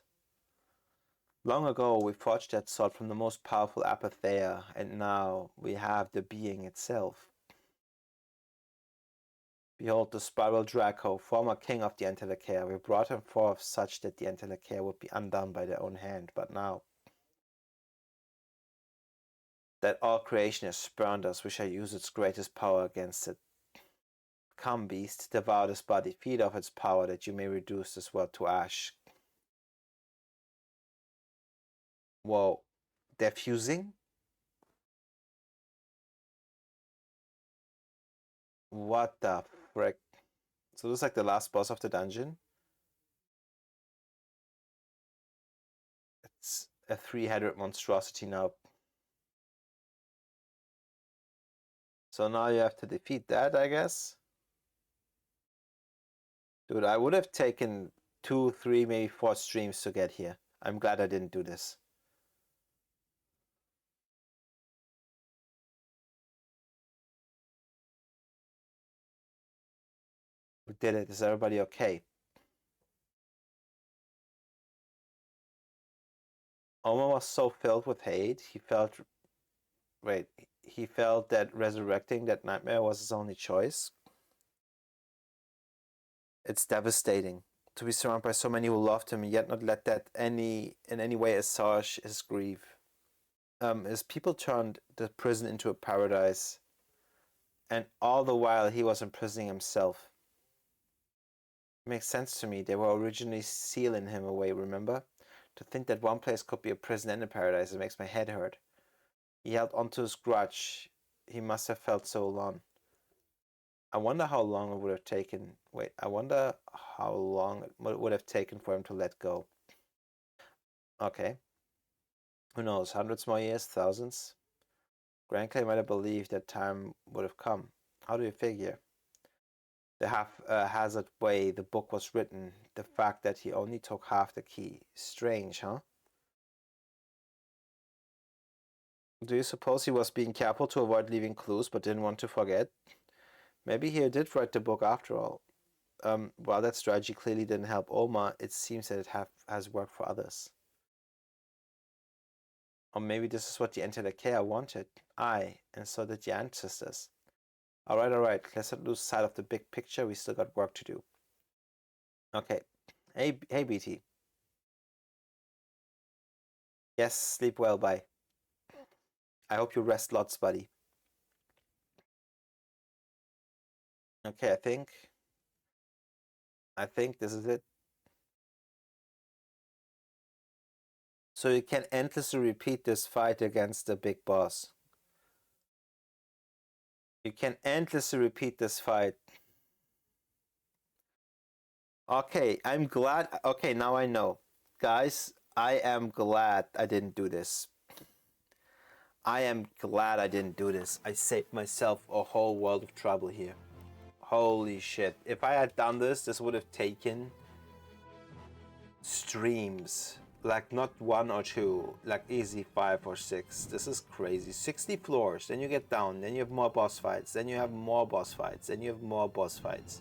Long ago we forged that sword from the most powerful apatheia, and now we have the being itself. Behold the spiral Draco, former king of the Entelekea. We brought him forth such that the Entelekea would be undone by their own hand, but now that all creation has spurned us, we shall use its greatest power against it. Come, beast, devour this body, feed off its power, that you may reduce this world to ash. Whoa, they're fusing? What the frick? So this is like the last boss of the dungeon? It's a three-headed monstrosity now. So now you have to defeat that, I guess? Dude, I would have taken 2, 3, maybe 4 streams to get here. I'm glad I didn't do this. We did it. Is everybody okay? Oma was so filled with hate, he felt that resurrecting that nightmare was his only choice. It's devastating to be surrounded by so many who loved him and yet not let that in any way assuage his grief. His people turned the prison into a paradise, and all the while he was imprisoning himself. It makes sense to me. They were originally sealing him away, remember? To think that one place could be a prison and a paradise, it makes my head hurt. He held onto his grudge. He must have felt so alone. I wonder how long it would have taken. Wait, I wonder how long it would have taken for him to let go. Okay. Who knows? Hundreds more years? Thousands? Grandclay might have believed that time would have come. How do you figure? The haphazard way the book was written, the fact that he only took half the key. Strange, huh? Do you suppose he was being careful to avoid leaving clues but didn't want to forget? Maybe he did write the book after all. While that strategy clearly didn't help Oma, it seems that it has worked for others. Or maybe this is what the Entelekea wanted. Aye, and so did the ancestors. Alright, let's not lose sight of the big picture, we still got work to do. Okay. Hey BT. Yes, sleep well, bye. I hope you rest lots, buddy. Okay, I think this is it. So you can endlessly repeat this fight against the big boss. You can endlessly repeat this fight. Okay, I'm glad. Okay, now I know. Guys, I am glad I didn't do this. I am glad I didn't do this. I saved myself a whole world of trouble here. Holy shit. If I had done this, this would have taken streams. Like not 1 or 2, like easy 5 or 6. This is crazy. 60 floors, then you get down, then you have more boss fights, then you have more boss fights, then you have more boss fights.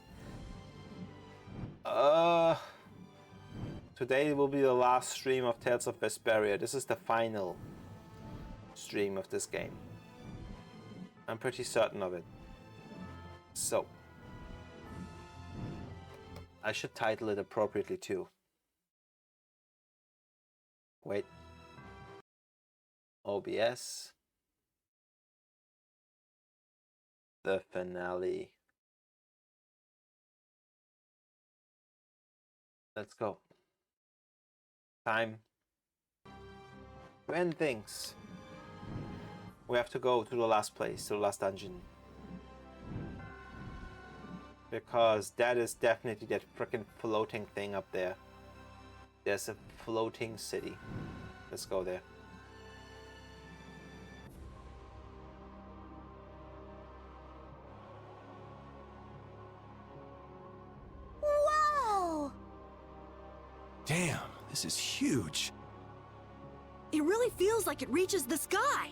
Today will be the last stream of Tales of Vesperia. This is the final stream of this game. I'm pretty certain of it. So, I should title it appropriately too. Wait. OBS. The finale. Let's go. Time to end things. We have to go to the last place, to the last dungeon. Because that is definitely that freaking floating thing up there. There's a floating city. Let's go there. Whoa! Damn, this is huge. It really feels like it reaches the sky.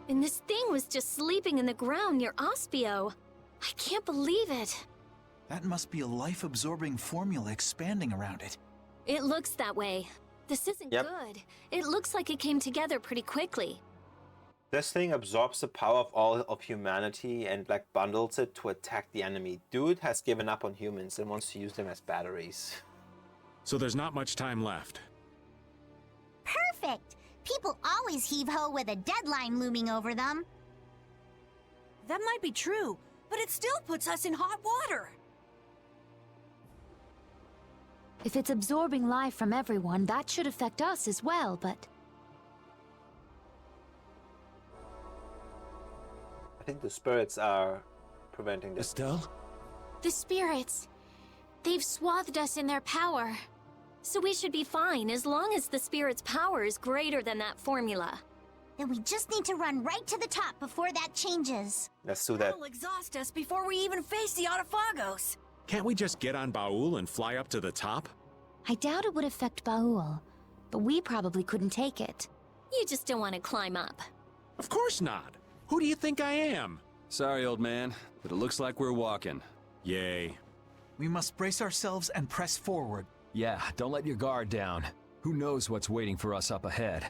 And this thing was just sleeping in the ground near Ospio. I can't believe it. That must be a life-absorbing formula expanding around it. It looks that way. This isn't good. It looks like it came together pretty quickly. This thing absorbs the power of all of humanity and like bundles it to attack the enemy. Dude has given up on humans and wants to use them as batteries. So there's not much time left. Perfect! People always heave-ho with a deadline looming over them. That might be true, but it still puts us in hot water. If it's absorbing life from everyone, that should affect us as well, but... I think the spirits are preventing this. Estelle? The spirits. They've swathed us in their power. So we should be fine as long as the spirit's power is greater than that formula. Then we just need to run right to the top before that changes. Let's do that. That'll exhaust us before we even face the Autophagos. Can't we just get on Baul and fly up to the top? I doubt it would affect Baul, but we probably couldn't take it. You just don't want to climb up. Of course not. Who do you think I am? Sorry, old man, but it looks like we're walking. Yay. We must brace ourselves and press forward. Yeah, don't let your guard down. Who knows what's waiting for us up ahead?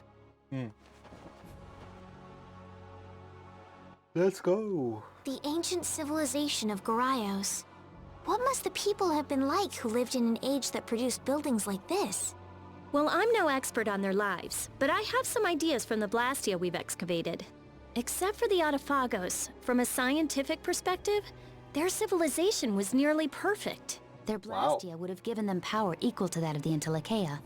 Let's go. The ancient civilization of Goraios. What must the people have been like who lived in an age that produced buildings like this? Well, I'm no expert on their lives, but I have some ideas from the Blastia we've excavated. Except for the Autophagos, from a scientific perspective, their civilization was nearly perfect. Their Blastia would have given them power equal to that of the Entelekea.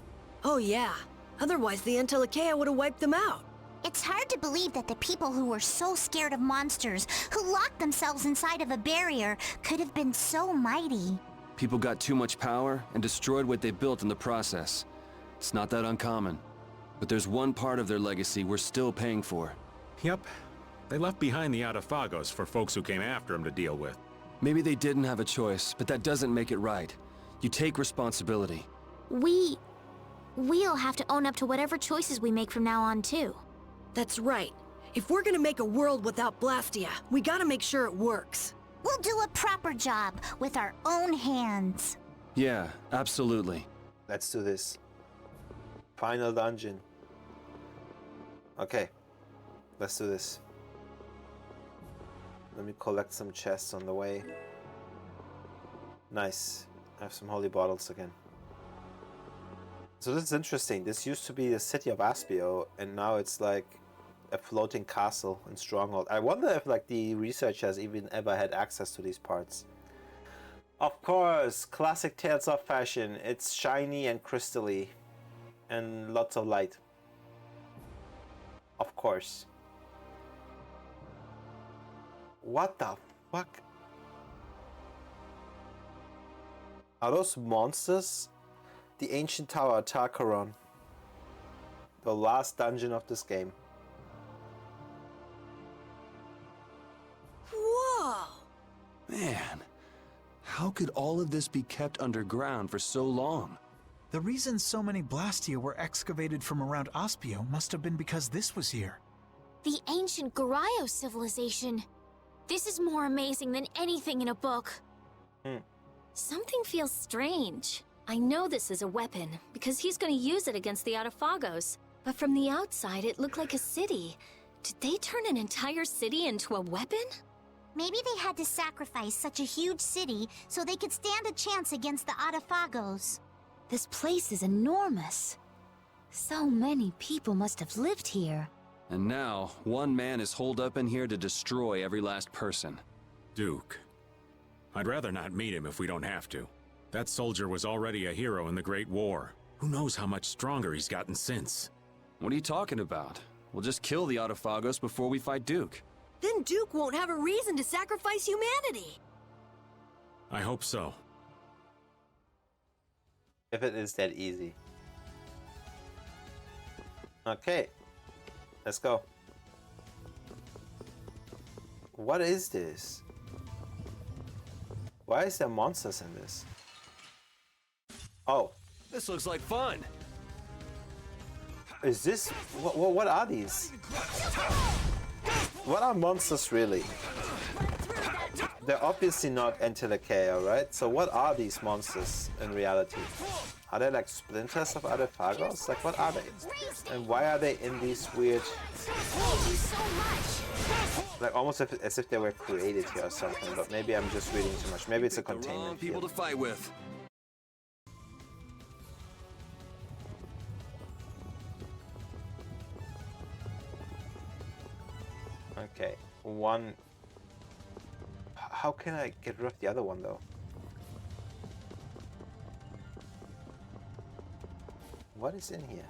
Oh yeah. Otherwise the Entelekea would have wiped them out. It's hard to believe that the people who were so scared of monsters, who locked themselves inside of a barrier, could have been so mighty. People got too much power and destroyed what they built in the process. It's not that uncommon. But there's one part of their legacy we're still paying for. Yep. They left behind the Autophagos for folks who came after them to deal with. Maybe they didn't have a choice, but that doesn't make it right. You take responsibility. We'll have to own up to whatever choices we make from now on, too. That's right. If we're gonna make a world without Blastia, we gotta make sure it works. We'll do a proper job with our own hands. Yeah, absolutely. Let's do this. Final dungeon. Okay. Let's do this. Let me collect some chests on the way. Nice. I have some holy bottles again. So this is interesting. This used to be the city of Aspio, and now it's like a floating castle and stronghold. I wonder if like the researchers even ever had access to these parts. Of course, classic Tales of fashion. It's shiny and crystally and lots of light. Of course. What the fuck? Are those monsters? The ancient tower, Tarkaron. The last dungeon of this game. Whoa! Man, how could all of this be kept underground for so long? The reason so many Blastia were excavated from around Aspio must have been because this was here. The ancient Garayo civilization. This is more amazing than anything in a book. Something feels strange. I know this is a weapon, because he's gonna use it against the Autophagos. But from the outside, it looked like a city. Did they turn an entire city into a weapon? Maybe they had to sacrifice such a huge city so they could stand a chance against the Autophagos. This place is enormous. So many people must have lived here. And now, one man is holed up in here to destroy every last person. Duke. I'd rather not meet him if we don't have to. That soldier was already a hero in the Great War. Who knows how much stronger he's gotten since? What are you talking about? We'll just kill the Autophagos before we fight Duke. Then Duke won't have a reason to sacrifice humanity. I hope so. If it is that easy. Okay. Let's go. What is this? Why is there monsters in this? Oh. This looks like fun. Is this... What are these? What are monsters really? They're obviously not Entelekea, right? So what are these monsters in reality? Are they like splinters of Autophagos? Like what are they? And why are they in these weird... Like almost as if they were created here or something, but maybe I'm just reading too much. Maybe it's a containment people field. to fight with. Okay, one... How can I get rid of the other one though? What is in here?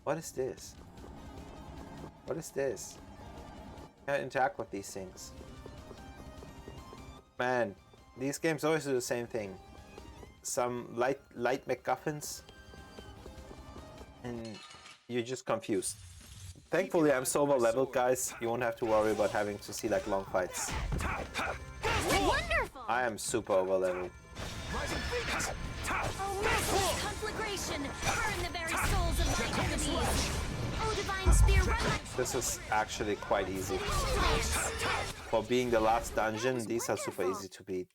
What is this? What is this? Can I interact with these things? Man, these games always do the same thing. Some light MacGuffins, and you're just confused. Thankfully, I'm so well leveled, guys. You won't have to worry about having to see like long fights. Wonderful! I am super over leveled. Oh, merciless conflagration! Burn the very souls of my enemies! Oh, divine spear, run like... This is actually quite easy. For being the last dungeon, these are super easy to beat.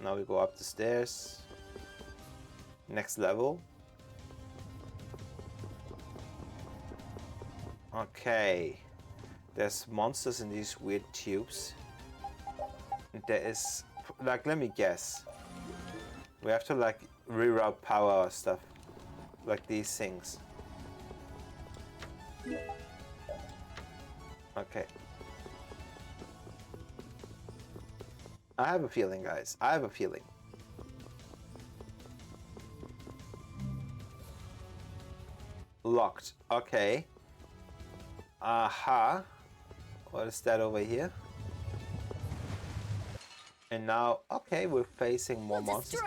Now we go up the stairs. Next level. Okay. There's monsters in these weird tubes. There is, like, let me guess. We have to like reroute power or stuff. Like these things. Okay. I have a feeling, guys. I have a feeling. Locked. Okay. Aha. What is that over here? And now, okay, we're facing more monsters.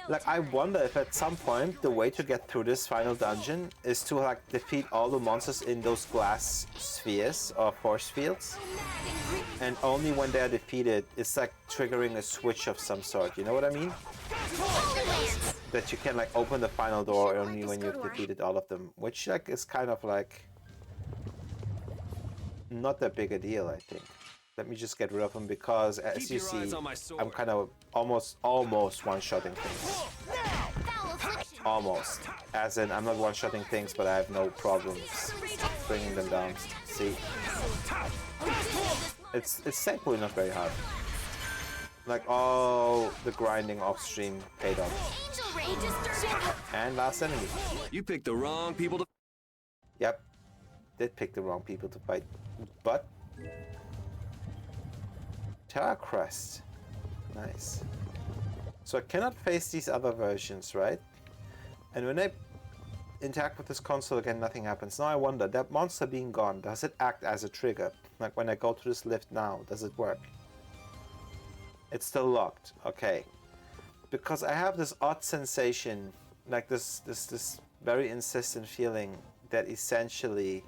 Like, I wonder if at some point the way to get through this final dungeon is to like defeat all the monsters in those glass spheres or force fields. And only when they're defeated, it's like triggering a switch of some sort. You know what I mean? That you can like open the final door only when you've defeated all of them, which like is kind of like not that big a deal, I think. Let me just get rid of them because, as you see, I'm kind of almost one-shotting things. Almost. As in, I'm not one-shotting things, but I have no problems bringing them down. See? It's thankfully not very hard. Like, all the grinding off-stream paid off. And last enemy. You picked the wrong people to... Yep. Did pick the wrong people to fight. But Terra Crest. Nice. So I cannot face these other versions, right? And when I interact with this console again, nothing happens. Now I wonder, that monster being gone, does it act as a trigger? Like when I go to this lift now, does it work? It's still locked. Okay. Because I have this odd sensation, like this very insistent feeling that essentially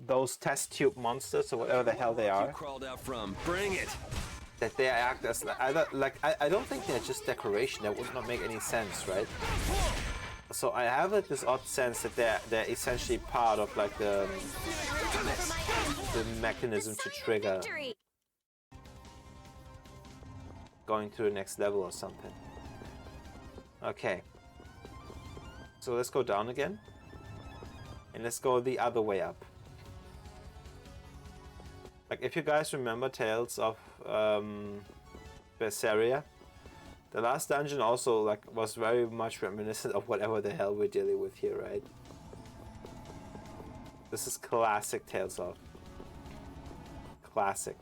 those test tube monsters or whatever the hell they are, You crawled out from. Bring it. that they act as I don't think they're just decoration. That would not make any sense, right? So I have this odd sense that they're essentially part of like the mechanism to trigger going to the next level or something. Okay. So let's go down again. And let's go the other way up. Like if you guys remember Tales of Vesperia, the last dungeon also like was very much reminiscent of whatever the hell we're dealing with here, right? This is classic Tales of. Classic.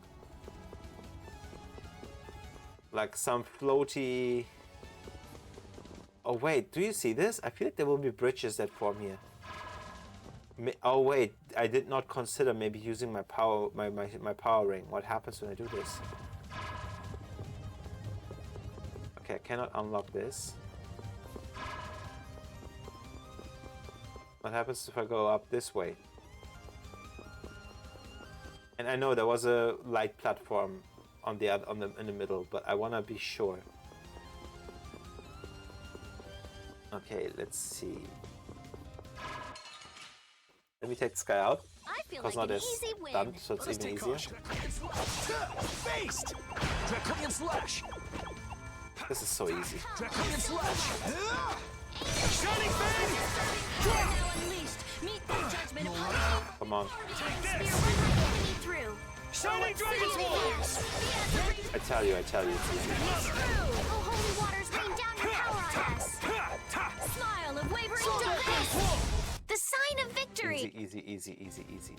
Like some floaty... Oh wait, do you see this? I feel like there will be bridges that form here. Oh wait, I did not consider maybe using my power my power ring. What happens when I do this? Okay, I cannot unlock this. What happens if I go up this way? And I know there was a light platform on the in the middle, but I wanna be sure. Okay, let's see. Let me take this guy out. I feel Because like now an there's easy win. stunt, so it's even easier. Faced! Draconian Slash! This is so easy. Draconian Slash! Shining Fang! Now unleashed. Meet the judgment of holy. Come on. Spear enemy through. Shining Dragon Swords! I tell you, it's easy. Oh, holy waters rain down your power on us. Smile of wavering darkness. The sign of victory. Easy.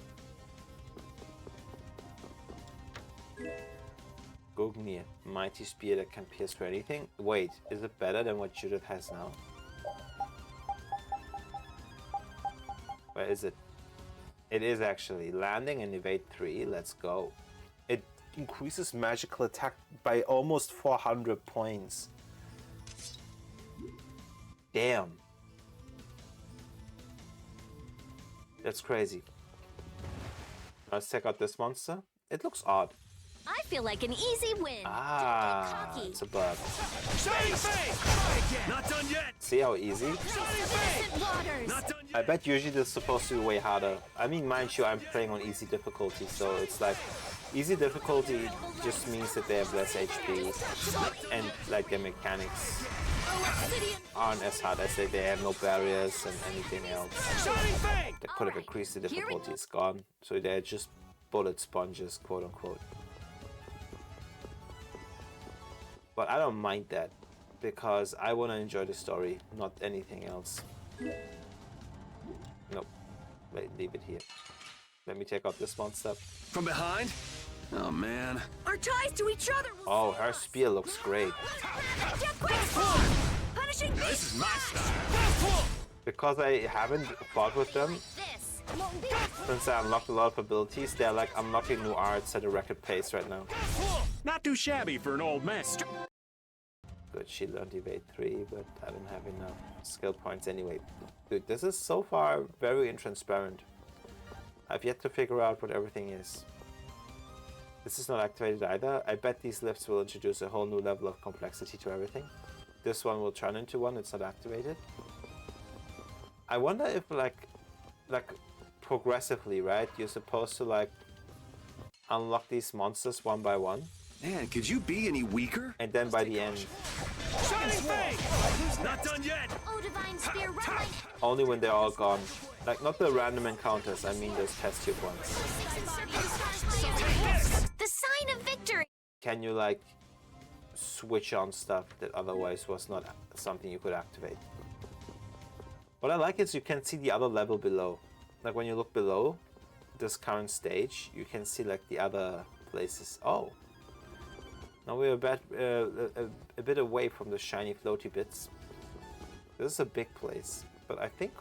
Gognir, mighty spear that can pierce through anything. Wait, is it better than what Judith has now? Where is it? It is actually. Landing and evade 3. Let's go. It increases magical attack by almost 400 points. Damn. That's crazy. Let's check out this monster. It looks odd. I feel like an easy win. Ah, Don't get it's a bug. Shining Fang! Not done yet! See how easy? Innocent waters. Not done I yet! bet usually this is supposed to be way harder. I mean, mind you, I'm playing on easy difficulty, so it's like easy difficulty just means that they have less HP and like their mechanics aren't as hard as they have no barriers and anything else Shining Fang! that could have increased the difficulty. It's gone, so they're just bullet sponges, quote unquote. But I don't mind that because I want to enjoy the story, not anything else. Nope. Wait, leave it here. Let me take out this monster. From behind? Oh man. Our ties to each other will Oh, her spear looks great. punishing This is my style! Because I haven't fought with them, This. since I unlocked a lot of abilities, they're like unlocking new arts at a record pace right now. Not too shabby for an old man. Good, she learned evade 3, but I don't have enough skill points anyway. Dude, this is so far very intransparent. I've yet to figure out what everything is. This is not activated either. I bet these lifts will introduce a whole new level of complexity to everything. This one will turn into one, it's not activated. I wonder if like progressively, right? You're supposed to like unlock these monsters one by one. Man, could you be any weaker? And then by the end, Shining Fang! Not done yet! Oh, divine spear, run like only when they're all gone. Like not the random encounters, I mean those test tube ones. the sign of victory. Can you like switch on stuff that otherwise was not something you could activate? What I like is you can see the other level below. Like when you look below, this current stage, you can see like the other places. Oh, now we're a bit away from the shiny floaty bits. This is a big place, but I think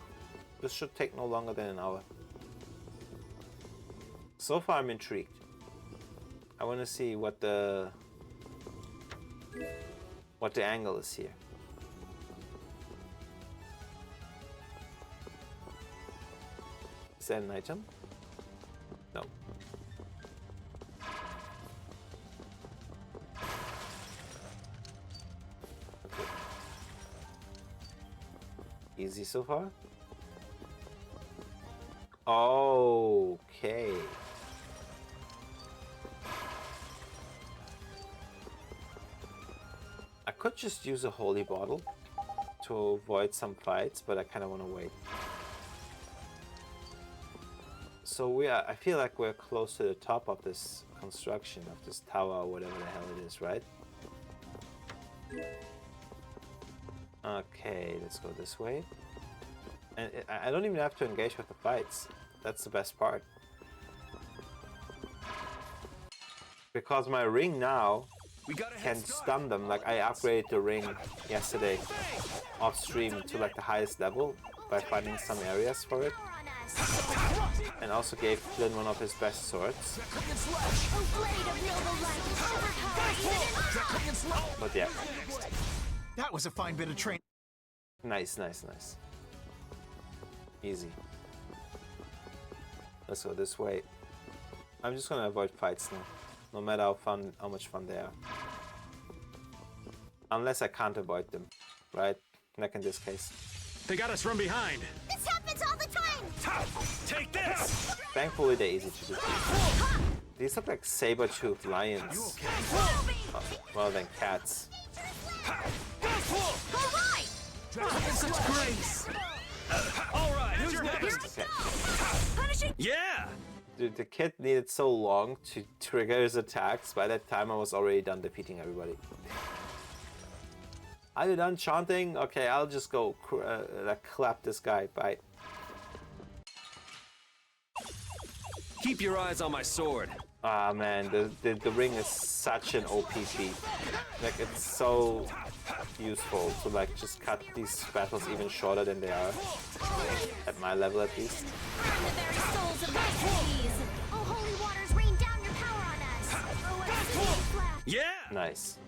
this should take no longer than an hour. So far I'm intrigued. I want to see what the angle is here. Is that an item? No. Okay. Easy so far? Okay. I could just use a holy bottle to avoid some fights, but I kind of want to wait. So I feel like we're close to the top of this construction, of this tower or whatever the hell it is, right? Okay, let's go this way. And I don't even have to engage with the fights. That's the best part. Because my ring now can stun them. Like I upgraded the ring yesterday off stream to like the highest level by finding some areas for it. And also gave Flynn one of his best swords. But yeah. That was a fine bit of training. Nice, nice, nice. Easy. Let's go this way. I'm just gonna avoid fights now. No matter how much fun they are. Unless I can't avoid them, right? Like in this case. They got us from behind. This happens all the time! Take this! Thankfully they're easy to defeat. These look like saber-toothed lions. Rather than cats. Alright! Such grace! Alright, who's next? Okay. Yeah! Dude, the kid needed so long to trigger his attacks. By that time I was already done defeating everybody. Are you done chanting? Okay, I'll just go like clap this guy. Bye. Keep your eyes on my sword. Ah man, the ring is such an OP feat. Like it's so useful to like just cut these battles even shorter than they are. At my level at least. The very souls of my cities! Oh, holy waters, rain down your power on us! Oh, a city flat! Yeah! Nice.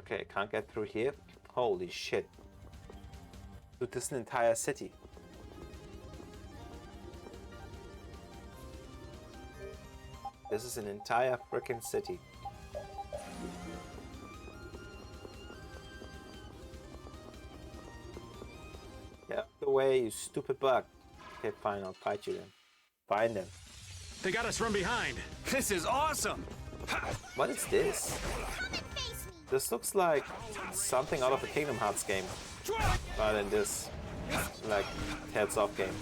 Okay, can't get through here. Holy shit. Dude, this is an entire city. This is an entire freaking city. Get the way, you stupid bug. Okay, fine, I'll fight you then. Find them. They got us from behind. This is awesome! What is this? This looks like something out of a Kingdom Hearts game. Rather than this, like, heads-off game.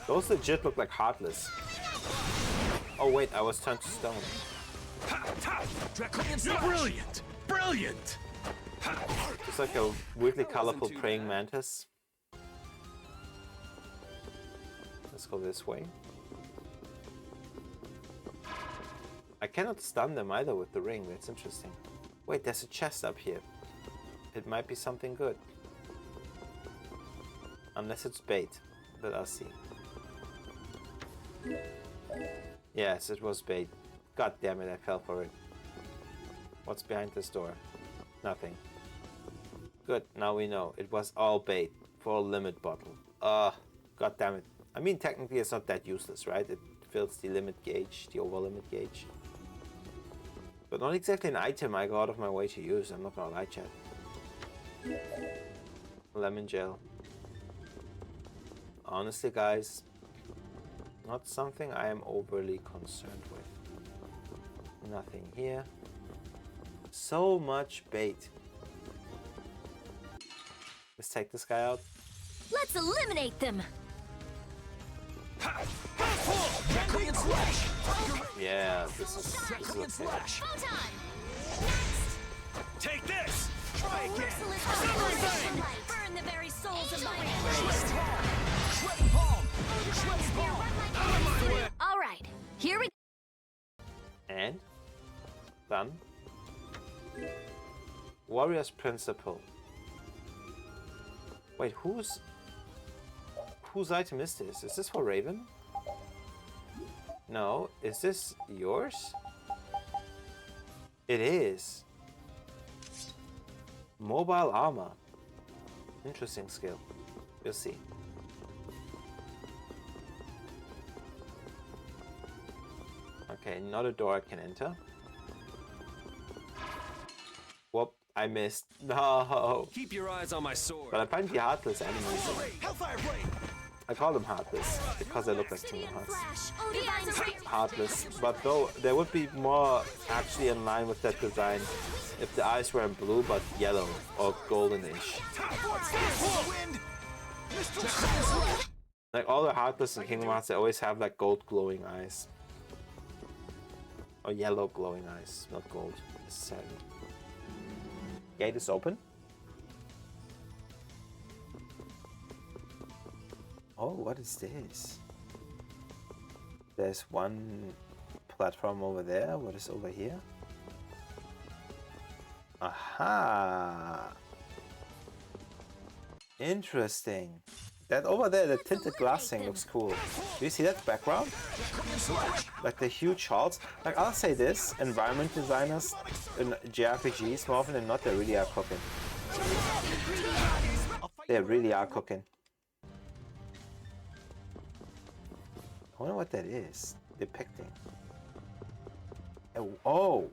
Those legit look like Heartless. Oh wait, I was turned to stone. Brilliant! Brilliant! It's like a weirdly colorful praying mantis. Let's go this way. I cannot stun them either with the ring, that's interesting. Wait, there's a chest up here. It might be something good. Unless it's bait, but I'll see. Yes, it was bait. God damn it, I fell for it. What's behind this door? Nothing. Good, now we know. It was all bait for a limit bottle. God damn it. I mean, technically it's not that useless, right? It fills the limit gauge, the over limit gauge. But not exactly an item I go out of my way to use, I'm not gonna lie, chat. Lemon gel. Honestly, guys, not something I am overly concerned with. Nothing here. So much bait. Let's take this guy out. Let's eliminate them! Yeah, this is okay. Take this! Try again. Burn the very souls of my Shredding palm. Shredding palm. Out of my way. All right, here we And done. Warrior's Principle. Wait, whose item is this? Is this for Raven? No, is this yours? It is. Mobile armor. Interesting skill. We'll see. Okay, not a door I can enter. Whoop, I missed. No. Keep your eyes on my sword. But I find the heartless enemies. Hellfire blade. I call them heartless because they look like Kingdom Hearts. flash. Oh, divine spirit. Heartless, but though they would be more actually in line with that design if the eyes were in blue but yellow or goldenish. Wind. Mr. Soul's Like all the heartless in Kingdom Hearts, they always have like gold glowing eyes. Or yellow glowing eyes, not gold necessarily. Gate is open. Oh, what is this? There's one platform over there. What is over here? Aha! Interesting. That over there, the tinted glass thing looks cool. Do you see that background? Like the huge halls. Like I'll say this, environment designers in JRPGs, more often than not, they really are cooking. They really are cooking. I wonder what that is depicting. Oh!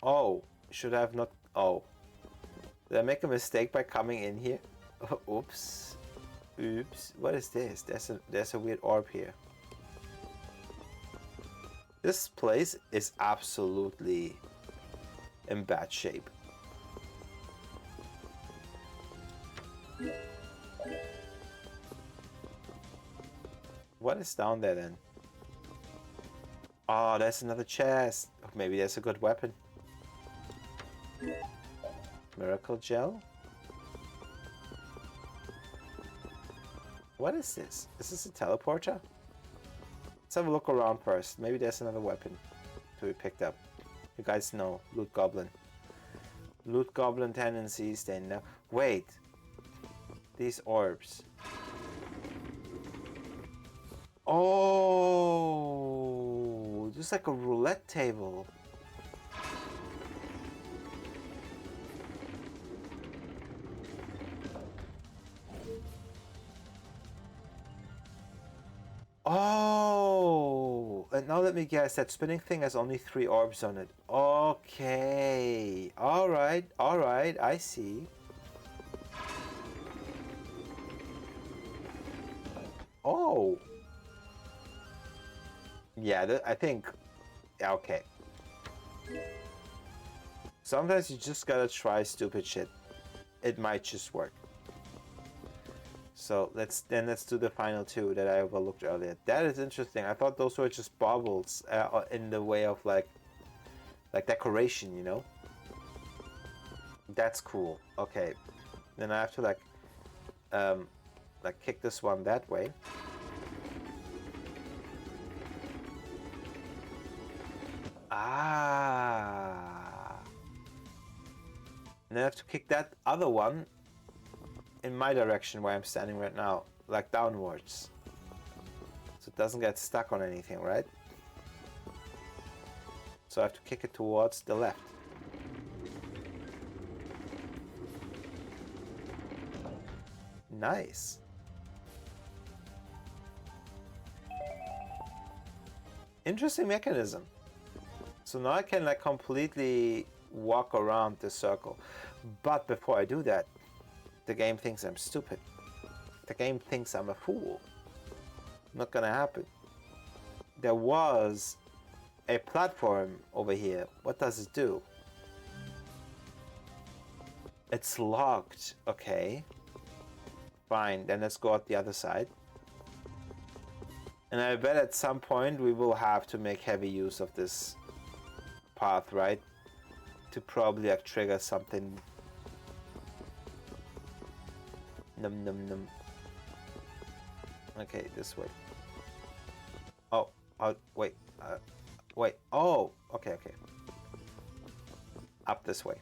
Oh! Should I have not... Oh. Did I make a mistake by coming in here? Oops. Oops. What is this? There's a weird orb here. This place is absolutely in bad shape. What is down there then? Oh, there's another chest. Maybe there's a good weapon. Miracle gel? What is this? Is this a teleporter? Let's have a look around first. Maybe there's another weapon to be picked up. You guys know, Loot Goblin. Loot Goblin tendencies, they know. Wait. These orbs. Oh, just like a roulette table. Oh, and now let me guess, that spinning thing has only 3 orbs on it. Okay, all right, I see. Oh. Yeah, I think, yeah, okay. Sometimes you just gotta try stupid shit. It might just work. So let's do the final 2 that I overlooked earlier. That is interesting. I thought those were just baubles in the way of like decoration, you know? That's cool. Okay. Then I have to like kick this one that way. Ah. And then I have to kick that other one in my direction where I'm standing right now, like downwards. So it doesn't get stuck on anything, right? So I have to kick it towards the left. Nice. Interesting mechanism. So now I can like completely walk around the circle. But before I do that, the game thinks I'm stupid. The game thinks I'm a fool. Not gonna happen. There was a platform over here. What does it do? It's locked. Okay. Fine, then let's go out the other side. And I bet at some point we will have to make heavy use of this path, right? to probably like trigger something. Num num num. Okay, this way. Oh, wait. Wait. Oh, okay, okay. Up this way.